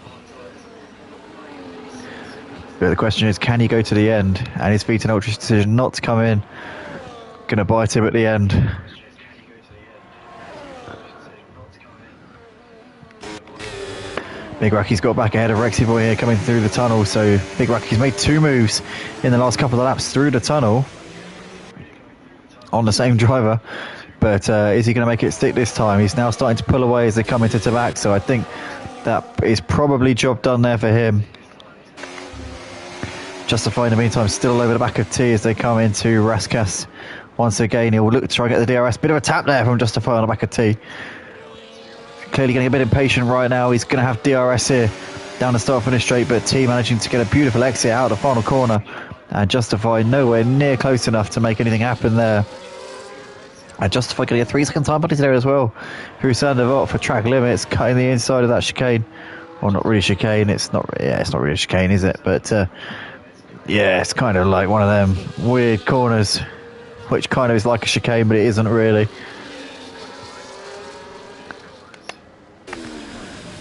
But the question is, can he go to the end? And is V10 Ultra's decision not to come in Gonna bite him at the end. Big Rocky's got back ahead of Rexy Boy here coming through the tunnel. So Big Rocky's made 2 moves in the last couple of laps through the tunnel on the same driver. But is he going to make it stick this time? He's now starting to pull away as they come into Tabac. So I think that is probably job done there for him. Justify in the meantime still over the back of T as they come into Raskas. Once again, he'll look to try and get the DRS. Bit of a tap there from Justify on the back of T. Clearly getting a bit impatient right now. He's going to have DRS here down the start finish straight, but T managing to get a beautiful exit out of the final corner, and Justify nowhere near close enough to make anything happen there. And Justify getting a 3-second time penalty there as well through Sandoval for track limits, cutting the inside of that chicane. Well, not really chicane. It's not really a chicane, is it? But yeah, it's kind of like one of them weird corners, which kind of is like a chicane, but it isn't really.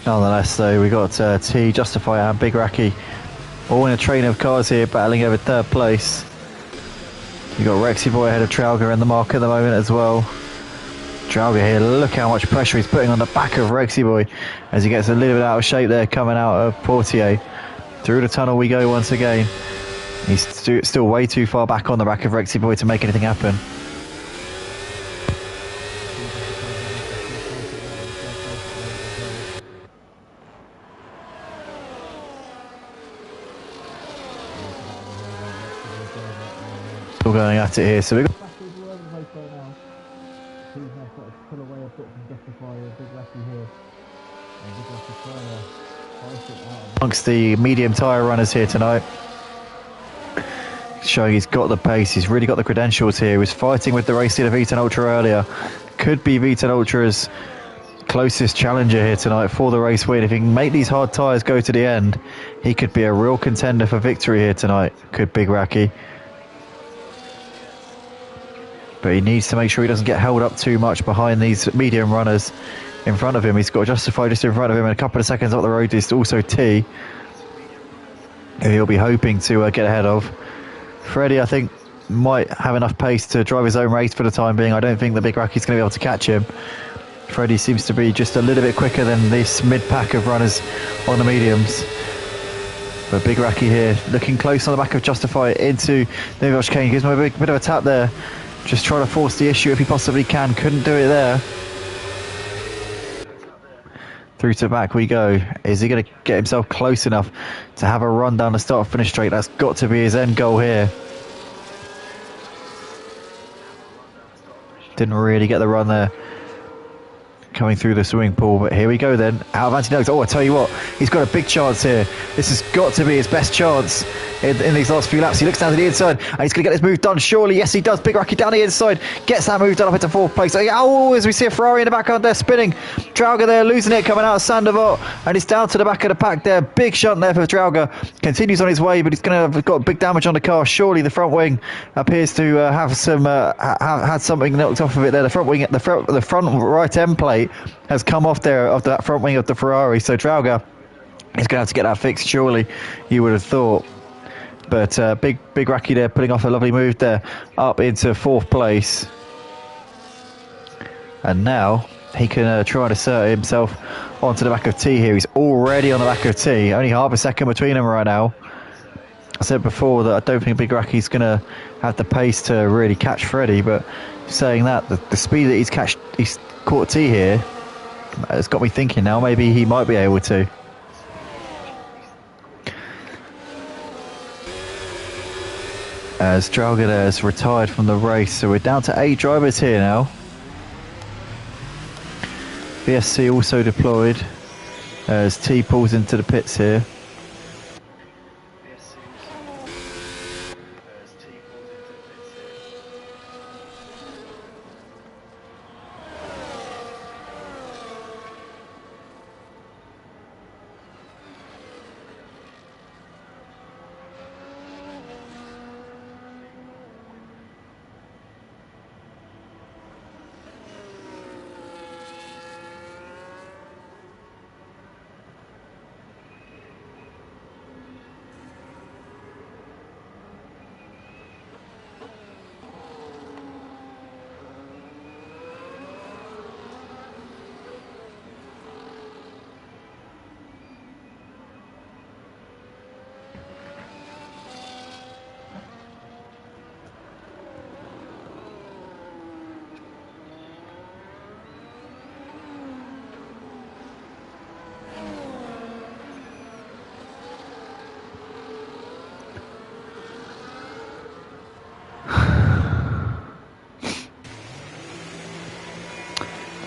Nonetheless, though, we got T, Justify and Big Racky all in a train of cars here battling over 3rd place. You got Rexy Boy ahead of Trauger in the mark at the moment as well. Trauger here, look how much pressure he's putting on the back of Rexy Boy as he gets a little bit out of shape there coming out of Portier. Through the tunnel we go once again. He's still way too far back on the back of Rexy Boy to make anything happen. Still going at it here, so we've got pull away a bit from Justify, Big Racky here. And Big Racky trying to fight it out amongst the medium tyre runners here tonight. Showing he's got the pace, he's really got the credentials here. He was fighting with the race leader V10 Ultra earlier. Could be V10 Ultra's closest challenger here tonight for the race win. If he can make these hard tyres go to the end, he could be a real contender for victory here tonight. Could Big Racky. But he needs to make sure he doesn't get held up too much behind these medium runners in front of him. He's got Justify just in front of him, and a couple of seconds up the road is also T, who he'll be hoping to get ahead of. Freddie, I think, might have enough pace to drive his own race for the time being. I don't think the Big Racky's going to be able to catch him. Freddie seems to be just a little bit quicker than this mid-pack of runners on the mediums. But Big Racky here, looking close on the back of Justify into the chicane. Gives him a bit of a tap there. Just trying to force the issue if he possibly can. Couldn't do it there. Through to back we go. Is he going to get himself close enough to have a run down the start finish straight? That's got to be his end goal here. Didn't really get the run there coming through the swimming pool, but here we go then. Out of anti-nose. Oh, I tell you what, he's got a big chance here. This has got to be his best chance in these last few laps. He looks down to the inside and he's going to get this move done. Surely, yes, he does. Big Racky down the inside, gets that move done up into 4th place. Oh, as we see a Ferrari in the background there spinning. Trauger there losing it coming out of Sandoval, and it's down to the back of the pack there. Big shunt there for Trauger. Continues on his way, but he's going to have got big damage on the car. Surely the front wing appears to have some had something knocked off of it there. The front wing, the front right end plate has come off there of that front wing of the Ferrari. So Trauger is going to have to get that fixed. Surely, you would have thought. But big Racky there putting off a lovely move there up into 4th place. And now he can try and assert himself onto the back of T here. He's already on the back of T. Only half a second between them right now. I said before that I don't think Big Racky's going to have the pace to really catch Freddie. But saying that, the speed that he's caught T here, it's got me thinking now maybe he might be able to. As Trauger has retired from the race, so we're down to 8 drivers here now. VSC also deployed as T pulls into the pits here.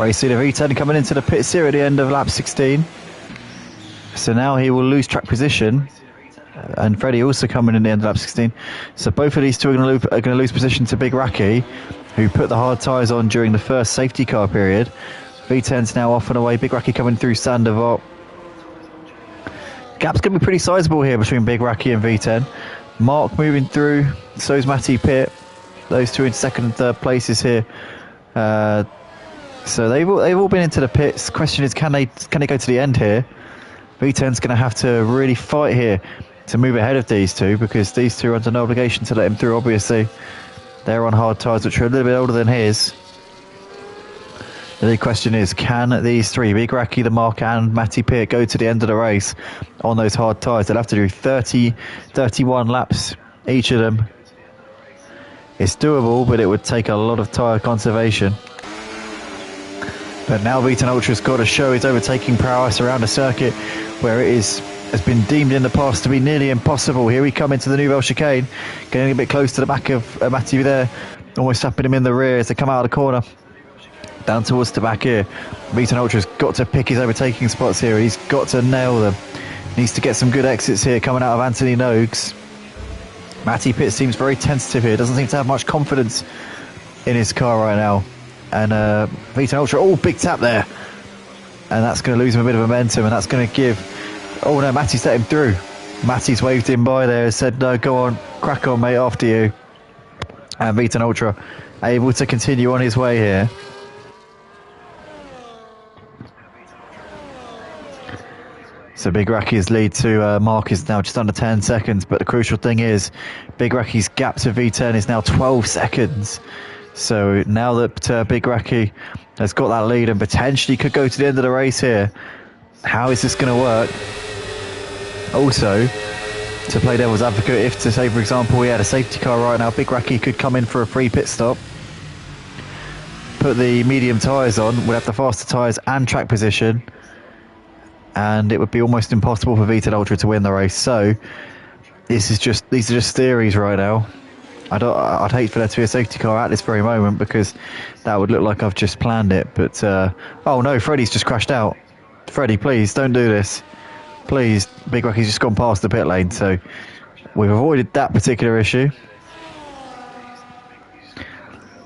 Race leader V10 coming into the pits here at the end of lap 16. So now he will lose track position. And Freddie also coming in the end of lap 16. So both of these two are going to lose position to Big Racky, who put the hard tyres on during the first safety car period. V10's now off and away. Big Racky coming through Sandoval. Gap's going to be pretty sizable here between Big Racky and V10. Mark moving through, so's Matty Pitt. Those two in second and third places here. So they've all been into the pits. The question is, can they go to the end here? V10's going to have to really fight here to move ahead of these two, because these two are under no obligation to let him through. Obviously, they're on hard tyres, which are a little bit older than his. The big question is, can these three, Big Racky, the Mark and Matty Pitt, go to the end of the race on those hard tyres? They'll have to do 31 laps, each of them. It's doable, but it would take a lot of tyre conservation. But now V10 Ultra's got to show his overtaking prowess around a circuit where it has been deemed in the past to be nearly impossible. Here we come into the Nouvelle chicane, getting a bit close to the back of Matty there, almost tapping him in the rear as they come out of the corner. Down towards the back here. V10 Ultra's got to pick his overtaking spots here. He's got to nail them. Needs to get some good exits here coming out of Anthony Nogues. Matty Pitt seems very tentative here. Doesn't seem to have much confidence in his car right now. And V10 Ultra, oh, big tap there. And that's going to lose him a bit of momentum. And that's going to give... Oh, no, Matty's let him through. Matty's waved him by there and said, no, go on, crack on, mate, after you. And V10 Ultra able to continue on his way here. So Big Racky's lead to Mark is now just under 10 seconds, but the crucial thing is Big Racky's gap to V10 is now 12 seconds. So now that Big Racky has got that lead and potentially could go to the end of the race here, how is this going to work? Also, to play devil's advocate, if to say, for example, we had a safety car right now, Big Racky could come in for a free pit stop, put the medium tyres on, would have the faster tyres and track position, and it would be almost impossible for V10 Ultra to win the race. So these are just theories right now. I'd hate for there to be a safety car at this very moment, because that would look like I've just planned it. But oh no, Freddie's just crashed out. Freddie, please don't do this. Please, Big Racky's just gone past the pit lane, so we've avoided that particular issue.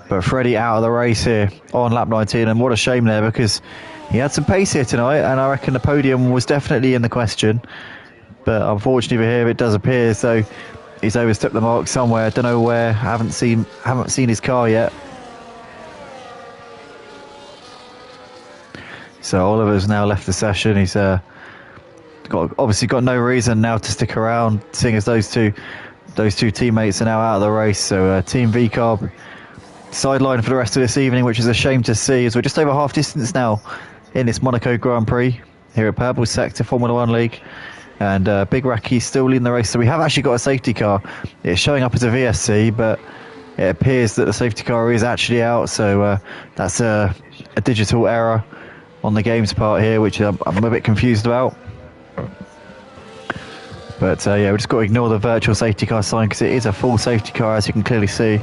But Freddie out of the race here on lap 19, and what a shame there, because he had some pace here tonight, and I reckon the podium was definitely in the question. But unfortunately for him, it does appear as though he's overstepped the mark somewhere. I don't know where. I haven't seen his car yet. So Oliver's now left the session. He's obviously got no reason now to stick around, seeing as those two teammates are now out of the race. So Team V-Carb sidelined for the rest of this evening, which is a shame to see, as we're just over half distance now in this Monaco Grand Prix here at Purple Sector Formula One League. And Big Racky still leading the race. So we have actually got a safety car. It's showing up as a VSC, but it appears that the safety car is actually out. So that's a digital error on the game's part here, which I'm a bit confused about. But yeah, we've just got to ignore the virtual safety car sign, because it is a full safety car, as you can clearly see.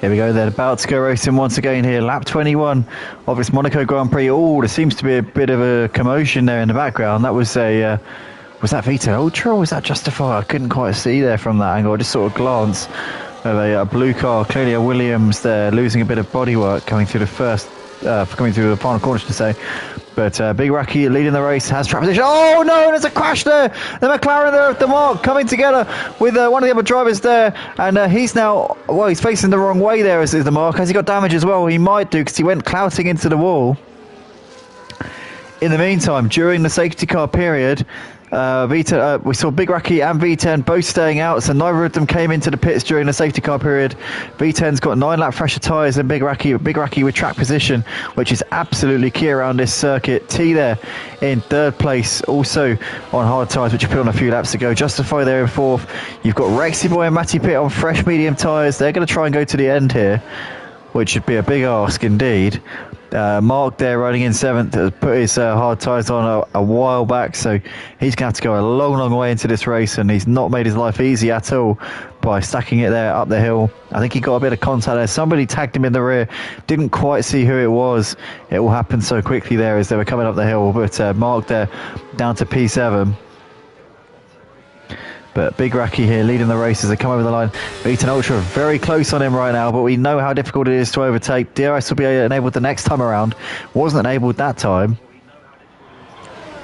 Here we go, they're about to go racing once again here. Lap 21 of this Monaco Grand Prix. Oh, there seems to be a bit of a commotion there in the background. That was a... was that V10 Ultra or was that Justify? I couldn't quite see there from that angle. I just sort of glanced of a blue car. Clearly a Williams there, losing a bit of bodywork coming through the final corner, should I say. But Big Racky leading the race, has track position. Oh no, there's a crash there. The McLaren there at the mark coming together with one of the other drivers there. And he's now, well, he's facing the wrong way there as the mark. Has he got damage as well? He might do because he went clouting into the wall. In the meantime, during the safety car period, we saw Big Racky and V10 both staying out, so neither of them came into the pits during the safety car period. V10's got 9 lap fresher tyres than Big Racky with track position, which is absolutely key around this circuit. T there in 3rd place, also on hard tyres, which you put on a few laps ago. Justify there in 4th. You've got Rexy Boy and Matty Pitt on fresh medium tyres. They're going to try and go to the end here, which should be a big ask indeed. Mark there riding in 7th has put his hard tyres on a while back, so he's going to have to go a long way into this race, and he's not made his life easy at all by stacking it there up the hill. I think he got a bit of contact there. Somebody tagged him in the rear, didn't quite see who it was. It all happened so quickly there as they were coming up the hill, but Mark there down to P7. But Big Racky here leading the race as they come over the line. V10 Ultra very close on him right now, but we know how difficult it is to overtake. DRS will be enabled the next time around. Wasn't enabled that time.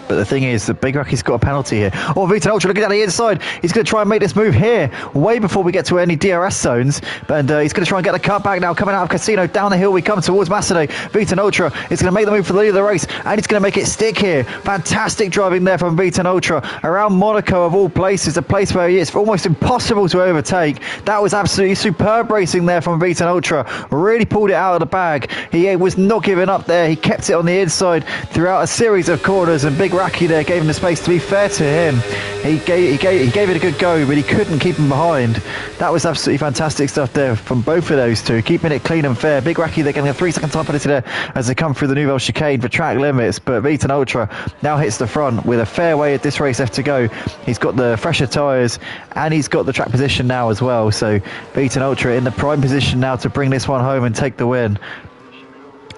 But the thing is that Big Racky's got a penalty here. Oh, V10 Ultra looking at the inside. He's going to try and make this move here, way before we get to any DRS zones. And he's going to try and get the cut back now. Coming out of Casino, down the hill we come towards Macedon. V10 Ultra is going to make the move for the lead of the race, and he's going to make it stick here. Fantastic driving there from V10 Ultra. Around Monaco, of all places, a place where it's almost impossible to overtake. That was absolutely superb racing there from V10 Ultra. Really pulled it out of the bag. He was not giving up there. He kept it on the inside throughout a series of corners, and Big Racky there gave him the space. To be fair to him, he gave it a good go, but he couldn't keep him behind. That was absolutely fantastic stuff there from both of those two, keeping it clean and fair. Big Racky, they're getting a 3-second time penalty there as they come through the Nouvelle chicane for track limits, but V10 Ultra now hits the front with a fair way at this race left to go. He's got the fresher tyres and he's got the track position now as well, so V10 Ultra in the prime position now to bring this one home and take the win.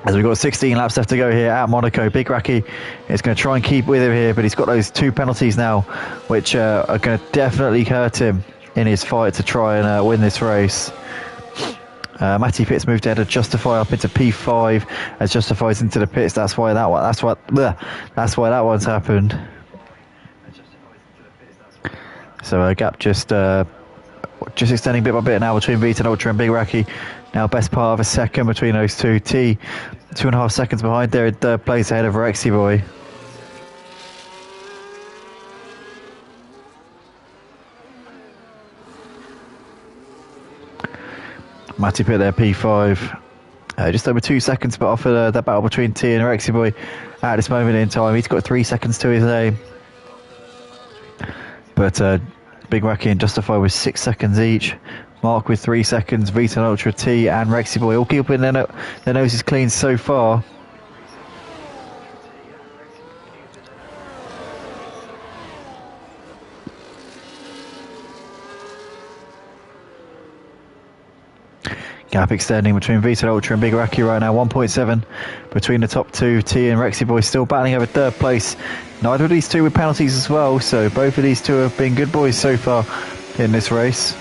As we've got 16 laps left to go here at Monaco. Big Racky is going to try and keep with him here, but he's got those 2 penalties now, which are going to definitely hurt him in his fight to try and win this race. Matty Pitt's moved ahead of Justify up into P5 as Justify's into the pits. That's why that one's happened. So a gap just extending bit by bit now between V10 Ultra and Big Racky. Now best part of a second between those two. T 2.5 seconds behind there in 3rd place ahead of Rexy Boy. Matty Pitt there, P5. Just over 2 seconds but off of that battle between T and Rexy Boy at this moment in time. He's got 3 seconds to his name. But Big Racky and Justify with 6 seconds each. Mark with 3 seconds, V10 Ultra, T and Rexy Boy all keeping their noses clean so far. Gap extending between V10 Ultra and Big Racky right now, 1.7 between the top two. T and Rexy Boy still battling over 3rd place. Neither of these two with penalties as well, so both of these two have been good boys so far in this race.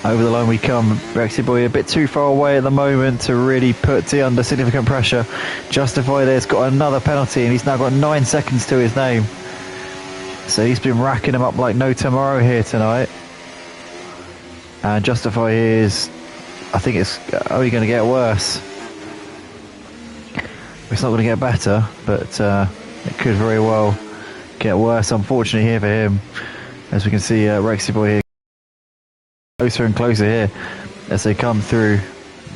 Over the line we come. Rexy Boy a bit too far away at the moment to really put T under significant pressure. Justify there's got another penalty and he's now got 9 seconds to his name. So he's been racking them up like no tomorrow here tonight. And Justify is, I think it's only going to get worse. It's not going to get better, but it could very well get worse, unfortunately, here for him. As we can see, Rexy Boy here closer and closer here as they come through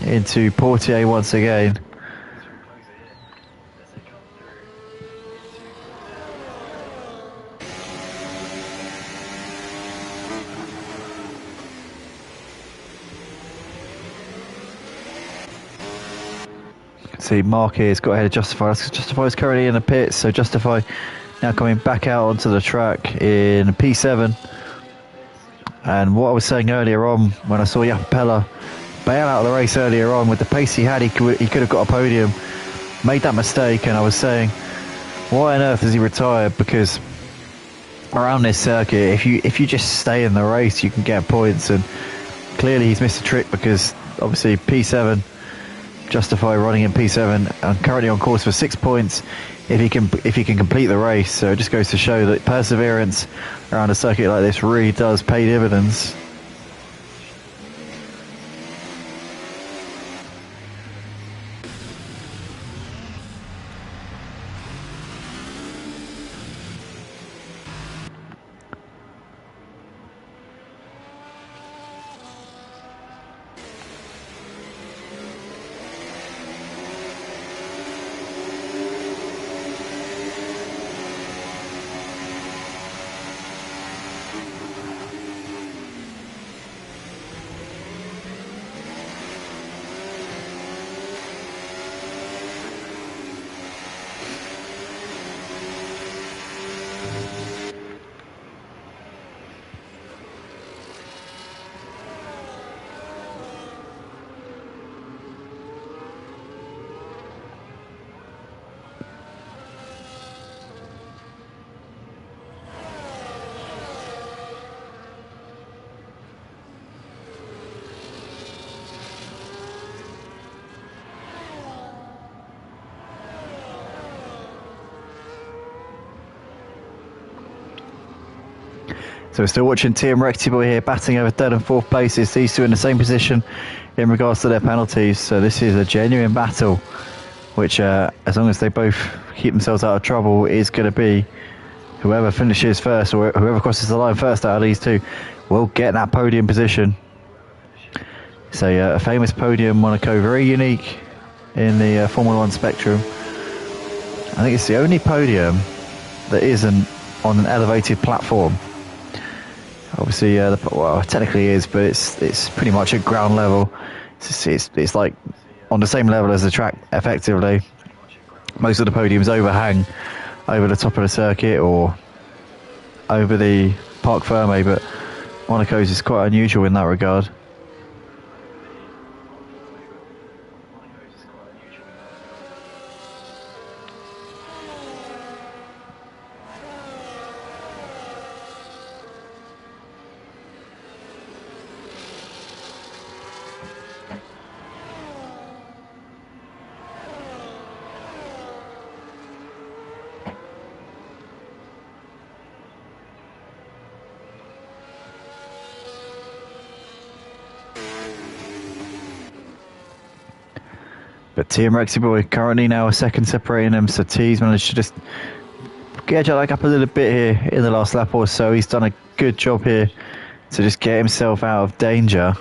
into Portier once again. See, Mark here's got ahead of Justify. Justify is currently in the pits, so Justify now coming back out onto the track in P7. And what I was saying earlier on, when I saw Yapapella bail out of the race earlier on, with the pace he had, he could have got a podium. Made that mistake, and I was saying, why on earth has he retired? Because around this circuit, if you just stay in the race, you can get points. And clearly he's missed a trick, because obviously P7, justify running in P7, and currently on course for 6 points if he can complete the race. So it just goes to show that perseverance around a circuit like this really does pay dividends. So we're still watching Team Rectiboy here, batting over third and fourth places. These two in the same position in regards to their penalties. So this is a genuine battle, which as long as they both keep themselves out of trouble, is going to be whoever finishes first, or whoever crosses the line first out of these two will get that podium position. So a famous podium, Monaco, very unique in the Formula One spectrum. I think it's the only podium that isn't on an elevated platform. Obviously, well, technically it is, but it's pretty much at ground level. It's like on the same level as the track, effectively. Most of the podiums overhang over the top of the circuit or over the Parc Fermé, but Monaco's is quite unusual in that regard. But Team Rectiboy currently now a second separating them, so T's managed to just get that up a little bit here in the last lap or so. He's done a good job here to just get himself out of danger.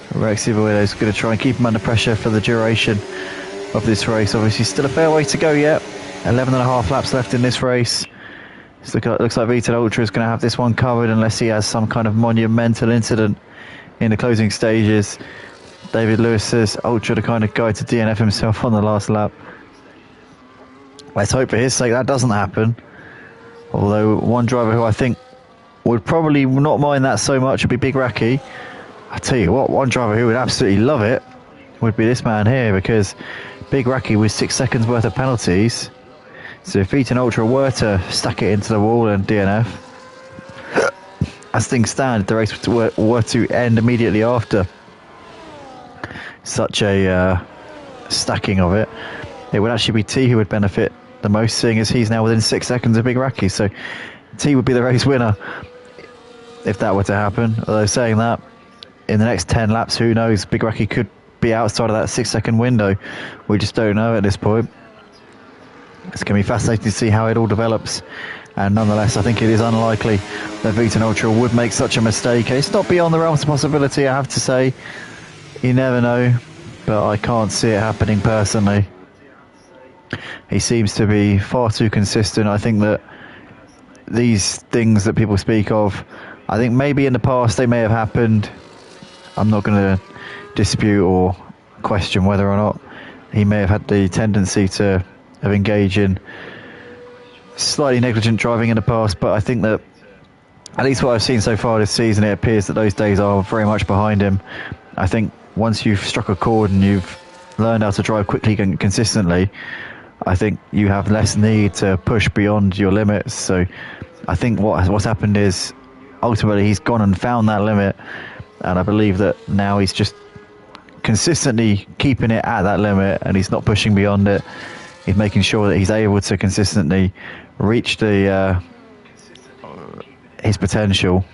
Rectiboy is going to try and keep him under pressure for the duration of this race. Obviously still a fair way to go yet. 11.5 laps left in this race. It looks like Vital Ultra is going to have this one covered unless he has some kind of monumental incident in the closing stages. David Lewis says Ultra the kind of guy to DNF himself on the last lap. Let's hope for his sake that doesn't happen. Although one driver who I think would probably not mind that so much would be Big Raki. I tell you what, one driver who would absolutely love it would be this man here, because Big Raki with 6 seconds worth of penalties. So if Eton Ultra were to stack it into the wall and DNF, as things stand, if the race were to end immediately after such a stacking of it, it would actually be T who would benefit the most, seeing as he's now within 6 seconds of Big Raki. So T would be the race winner if that were to happen. Although saying that, in the next 10 laps, who knows, Big Raki could be outside of that 6 second window. We just don't know at this point. It's going to be fascinating to see how it all develops, and nonetheless I think it is unlikely that Viton Ultra would make such a mistake. It's not beyond the realms of possibility, I have to say. You never know, but I can't see it happening personally. He seems to be far too consistent. I think that these things that people speak of, I think maybe in the past they may have happened. I'm not going to dispute or question whether or not he may have had the tendency to have engaged in slightly negligent driving in the past, but I think that at least what I've seen so far this season, it appears that those days are very much behind him. I think once you've struck a chord and you've learned how to drive quickly and consistently, I think you have less need to push beyond your limits. So I think what's happened is ultimately he's gone and found that limit, and I believe that now he's just consistently keeping it at that limit and he's not pushing beyond it. He's making sure that he's able to consistently reach the his potential.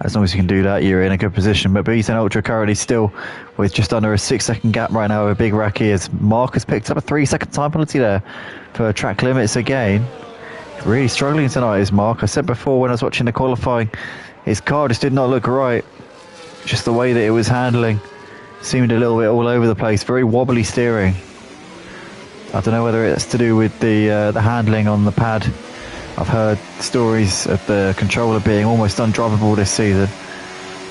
As long as you can do that, you're in a good position. But B10 Ultra currently still with just under a 6-second gap right now with Big Racky, as Mark has picked up a 3-second time penalty there for track limits again. Really struggling tonight is Mark. I said before when I was watching the qualifying, his car just did not look right. Just the way that it was handling seemed a little bit all over the place. Very wobbly steering. I don't know whether it's to do with the handling on the pad. I've heard stories of the controller being almost undrivable this season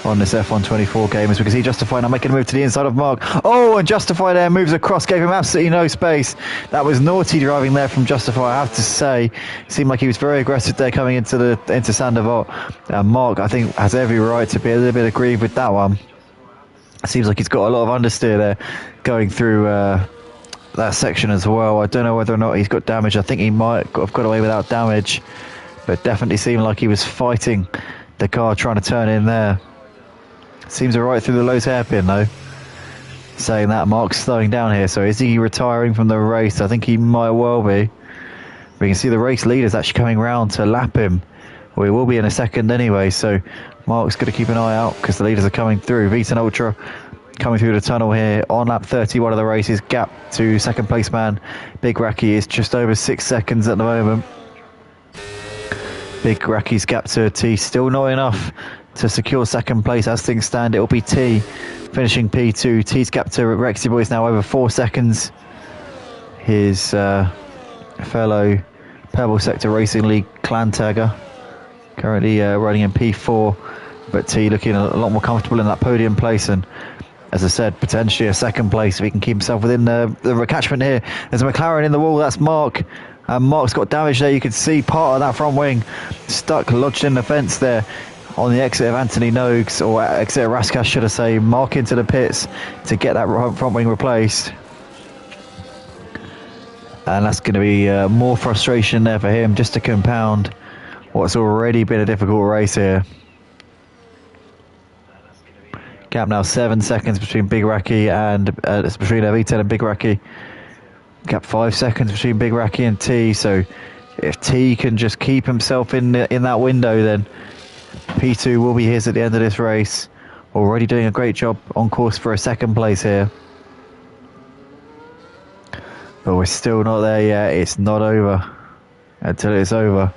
on this F124 game. It's because he Justified now making a move to the inside of Mark. Oh, and Justify there moves across, gave him absolutely no space. That was naughty driving there from Justify, I have to say. It seemed like he was very aggressive there coming into Sandoval. Mark, I think, has every right to be a little bit aggrieved with that one. It seems like he's got a lot of understeer there going through that section as well. I don't know whether or not he's got damage. I think he might have got away without damage, but definitely seemed like he was fighting the car trying to turn in there. Seems right through the Lowe's hairpin though. Saying that, Mark's slowing down here, so is he retiring from the race? I think he might well be. We can see the race leader's actually coming round to lap him. Well, he will be in a second anyway, so Mark's got to keep an eye out because the leaders are coming through. V10 Ultra coming through the tunnel here on lap 31 of the race. His gap to second place man Big Racky is just over 6 seconds at the moment. Big Racky's gap to T still not enough to secure second place. As things stand, it will be T finishing P2. T's gap to Rexy Boy is now over 4 seconds. His fellow Pebble Sector Racing League clan tagger currently running in P4, but T looking a lot more comfortable in that podium place, and as I said, potentially a second place if he can keep himself within the catchment here. There's a McLaren in the wall, that's Mark. And Mark's got damage there. You can see part of that front wing stuck, lodged in the fence there on the exit of Anthony Noakes, or exit of Raskas, should I say. Mark into the pits to get that front wing replaced. And that's going to be more frustration there for him, just to compound what's already been a difficult race here. Gap now 7 seconds between Big Racky and it's between V10 and Big Racky. Gap 5 seconds between Big Racky and T. So if T can just keep himself in that window, then P2 will be his at the end of this race. Already doing a great job on course for a second place here. But we're still not there yet. It's not over until it's over.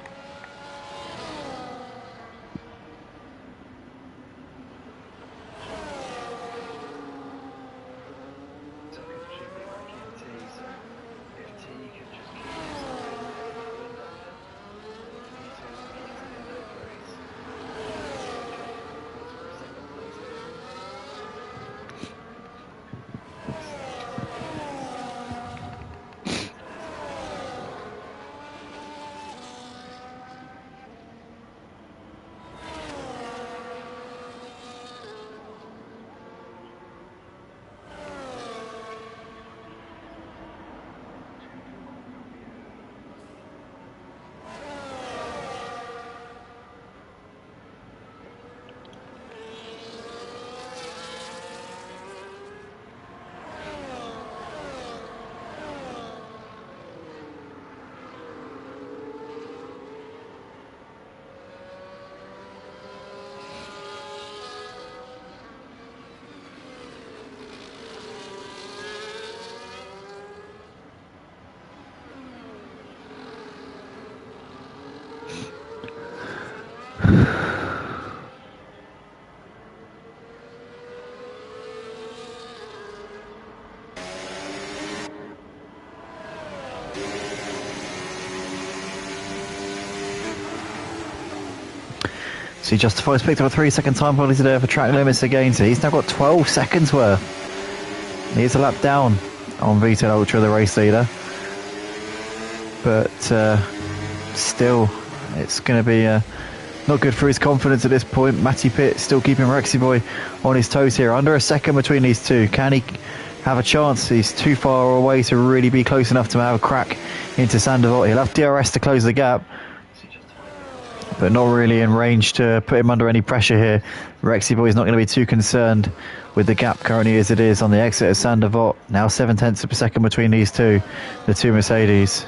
So he Justifies picked up a 3-second time penalty there for track limits again, so he's now got 12 seconds worth. He's a lap down on V10 Ultra, the race leader. But still, it's going to be Not good for his confidence at this point. Matty Pitt still keeping Rexy Boy on his toes here. Under a second between these two. Can he have a chance? He's too far away to really be close enough to have a crack into Sandoval. He'll have DRS to close the gap, but not really in range to put him under any pressure here. Rexy Boy is not going to be too concerned with the gap currently as it is on the exit of Sandoval. Now 0.7 of a second between these two, the two Mercedes.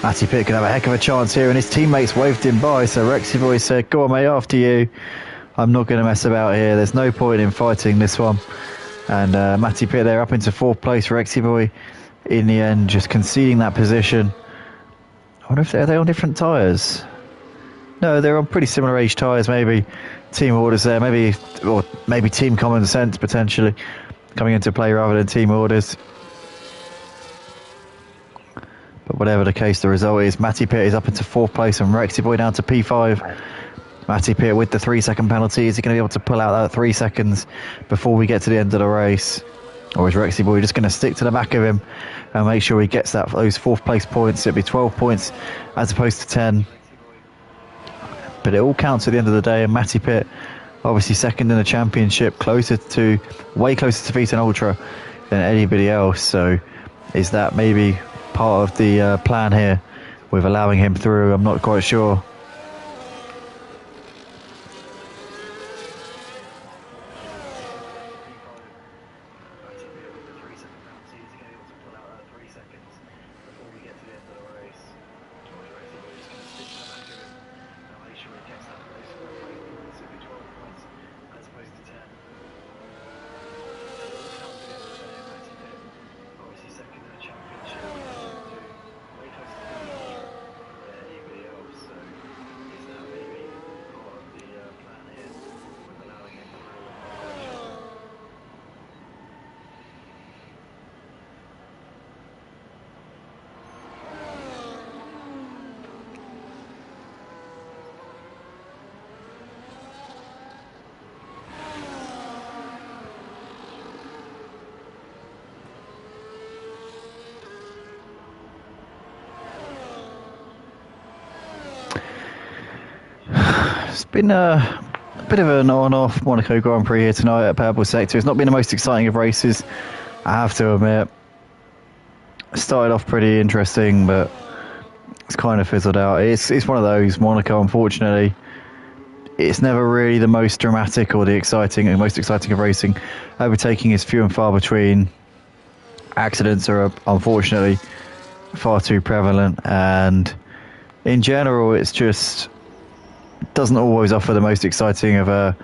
Matty Pitt can have a heck of a chance here, and his teammates waved him by, so Rexy Boy said, go on mate, after you. I'm not going to mess about here. There's no point in fighting this one. And Matty Pitt there up into fourth place. Rexy Boy in the end just conceding that position. I wonder if they're on different tyres. No, they're on pretty similar age tyres. Maybe team orders there, or maybe team common sense potentially coming into play rather than team orders. But whatever the case, the result is Matty Pitt is up into fourth place and Rexy Boy down to P5. Matty Pitt with the 3 second penalty. Is he going to be able to pull out that 3 seconds before we get to the end of the race? Or is Rexy Boy just going to stick to the back of him and make sure he gets those fourth place points? It'll be 12 points as opposed to 10. But it all counts at the end of the day, and Matty Pitt obviously second in the championship, way closer to Vita Ultra than anybody else. So is that maybe part of the plan here with allowing him through? I'm not quite sure. It's been a bit of an on-off Monaco Grand Prix here tonight at Purple Sector. It's not been the most exciting of races, I have to admit. It started off pretty interesting, but it's kind of fizzled out. It's one of those, Monaco, unfortunately. It's never really the most dramatic or the most exciting of racing. Overtaking is few and far between. Accidents are unfortunately far too prevalent, and in general it's just doesn't always offer the most exciting of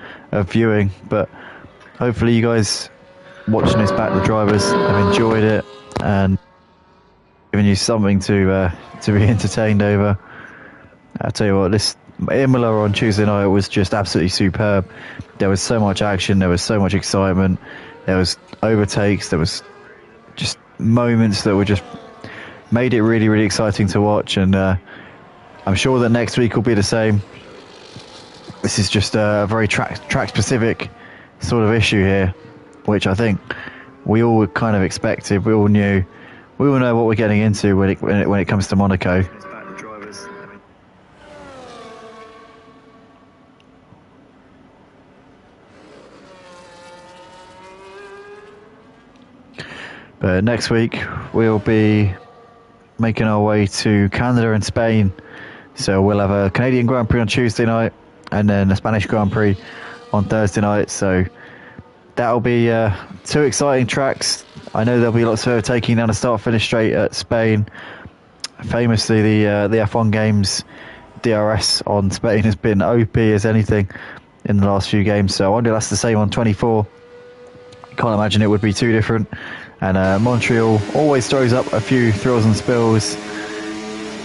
viewing. But hopefully you guys watching this back, the drivers, have enjoyed it and given you something to be entertained over. I'll tell you what, this Imola on Tuesday night was just absolutely superb. There was so much action, there was so much excitement, there was overtakes, there was just moments that were just made it really, really exciting to watch. And I'm sure that next week will be the same. This is just a very track specific sort of issue here, which I think we all kind of expected. We all knew, we all know what we're getting into when it comes to Monaco. But next week we'll be making our way to Canada and Spain. So we'll have a Canadian Grand Prix on Tuesday night, and then a Spanish Grand Prix on Thursday night. So that'll be 2 exciting tracks. I know there'll be lots of overtaking down the start-finish straight at Spain. Famously, the F1 games DRS on Spain has been OP as anything in the last few games. So I wonder if that's the same on 24. Can't imagine it would be too different. And Montreal always throws up a few thrills and spills,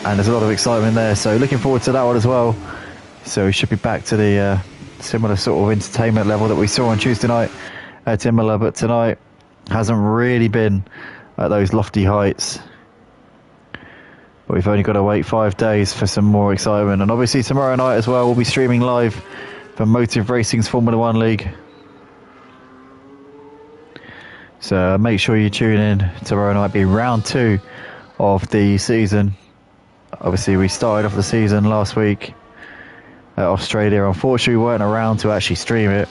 and there's a lot of excitement there. So looking forward to that one as well. So we should be back to the similar sort of entertainment level that we saw on Tuesday night at Imola, but tonight hasn't really been at those lofty heights. But we've only got to wait 5 days for some more excitement. And obviously tomorrow night as well, we'll be streaming live for Motive Racing's Formula One League. So make sure you tune in tomorrow night, be round 2 of the season. Obviously we started off the season last week at Australia. Unfortunately we weren't around to actually stream it.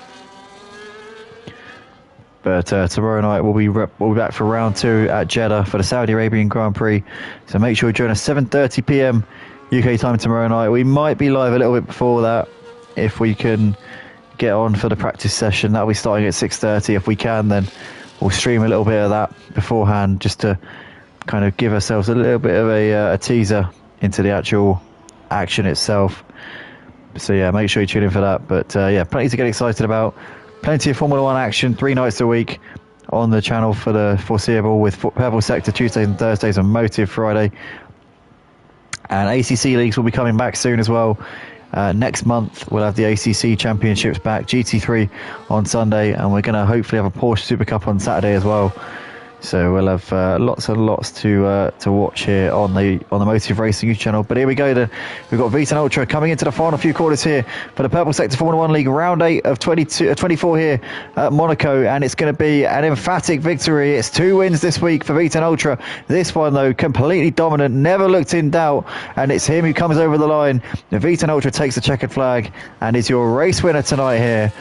But tomorrow night we'll be back for round 2 at Jeddah for the Saudi Arabian Grand Prix. So make sure you join us 7:30 p.m. UK time tomorrow night. We might be live a little bit before that if we can get on for the practice session. That'll be starting at 6:30. If we can, then we'll stream a little bit of that beforehand, just to kind of give ourselves a little bit of a teaser into the actual action itself. So yeah, make sure you tune in for that. But yeah, plenty to get excited about. Plenty of Formula One action 3 nights a week on the channel for the foreseeable, with Purple Sector Tuesdays and Thursdays and Motive Friday. And ACC leagues will be coming back soon as well. Next month we'll have the ACC Championships back, GT3 on Sunday, and we're going to hopefully have a Porsche Super Cup on Saturday as well. So we'll have lots and lots to watch here on the Motive Racing YouTube channel. But here we go then. We've got V10 Ultra coming into the final few quarters here for the Purple Sector Formula One League, round 8 of 24 here at Monaco, and it's going to be an emphatic victory. It's 2 wins this week for V10 Ultra. This one though, completely dominant, never looked in doubt, and it's him who comes over the line. The V10 Ultra takes the checkered flag and is your race winner tonight here.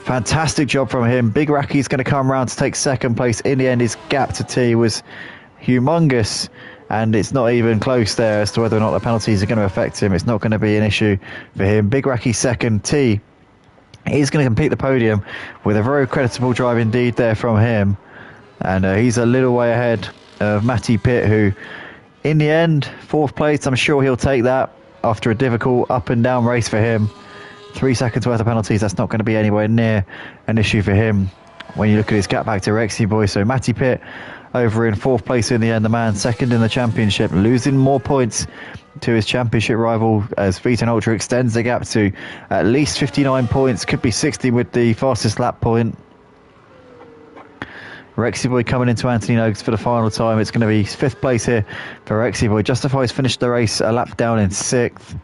Fantastic job from him. Big Racky's going to come around to take second place. In the end, his gap to T was humongous, and it's not even close there as to whether or not the penalties are going to affect him. It's not going to be an issue for him. Big Racky second. T is going to complete the podium with a very creditable drive indeed there from him, and he's a little way ahead of Matty Pitt, who in the end 4th place. I'm sure he'll take that after a difficult up and down race for him. 3 seconds worth of penalties, that's not going to be anywhere near an issue for him when you look at his gap back to Rexy Boy. So Matty Pitt over in 4th place in the end, the man second in the championship, losing more points to his championship rival as V10 Ultra extends the gap to at least 59 points, could be 60 with the fastest lap point. Rexy Boy coming into Anthony Noakes for the final time. It's going to be 5th place here for Rexy Boy. Justifies finished the race a lap down in 6th.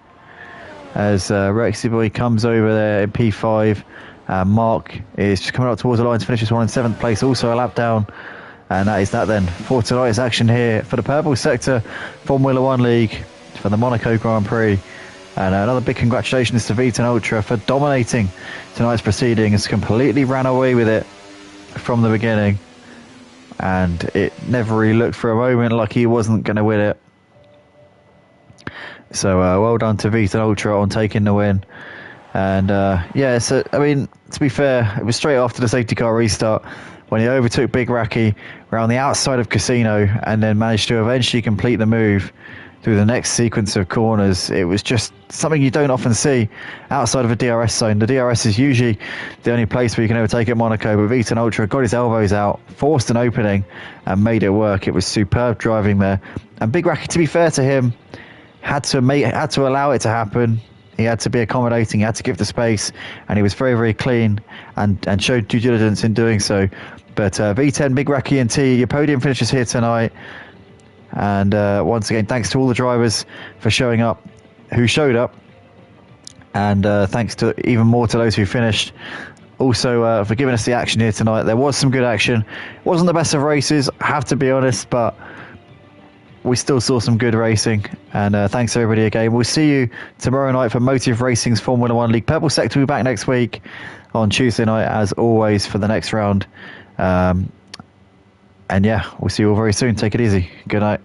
As Rexy Boy comes over there in P5. Mark is just coming up towards the line to finish this one in 7th place, also a lap down. And that is that then for tonight's action here for the Purple Sector Formula One League for the Monaco Grand Prix. And another big congratulations to V10 Ultra for dominating tonight's proceedings. Completely ran away with it from the beginning, and it never really looked for a moment like he wasn't going to win it. So well done to V10 Ultra on taking the win. And yeah, so I mean, to be fair, it was straight after the safety car restart when he overtook Big Racky around the outside of Casino and then managed to eventually complete the move through the next sequence of corners. It was just something you don't often see outside of a DRS zone. The DRS is usually the only place where you can overtake at Monaco, but V10 Ultra got his elbows out, forced an opening and made it work. It was superb driving there. And Big Racky, to be fair to him, had to allow it to happen. He had to be accommodating, he had to give the space, and he was very, very clean and showed due diligence in doing so. But V10, Big Racky and T, your podium finishes here tonight. And once again, thanks to all the drivers for showing up, who showed up. And thanks to even more to those who finished. Also for giving us the action here tonight. There was some good action. It wasn't the best of races, I have to be honest, but we still saw some good racing, and thanks everybody again. We'll see you tomorrow night for Motive Racing's Formula One League. Purple Sector will be back next week on Tuesday night, as always, for the next round. And yeah, we'll see you all very soon. Take it easy. Good night.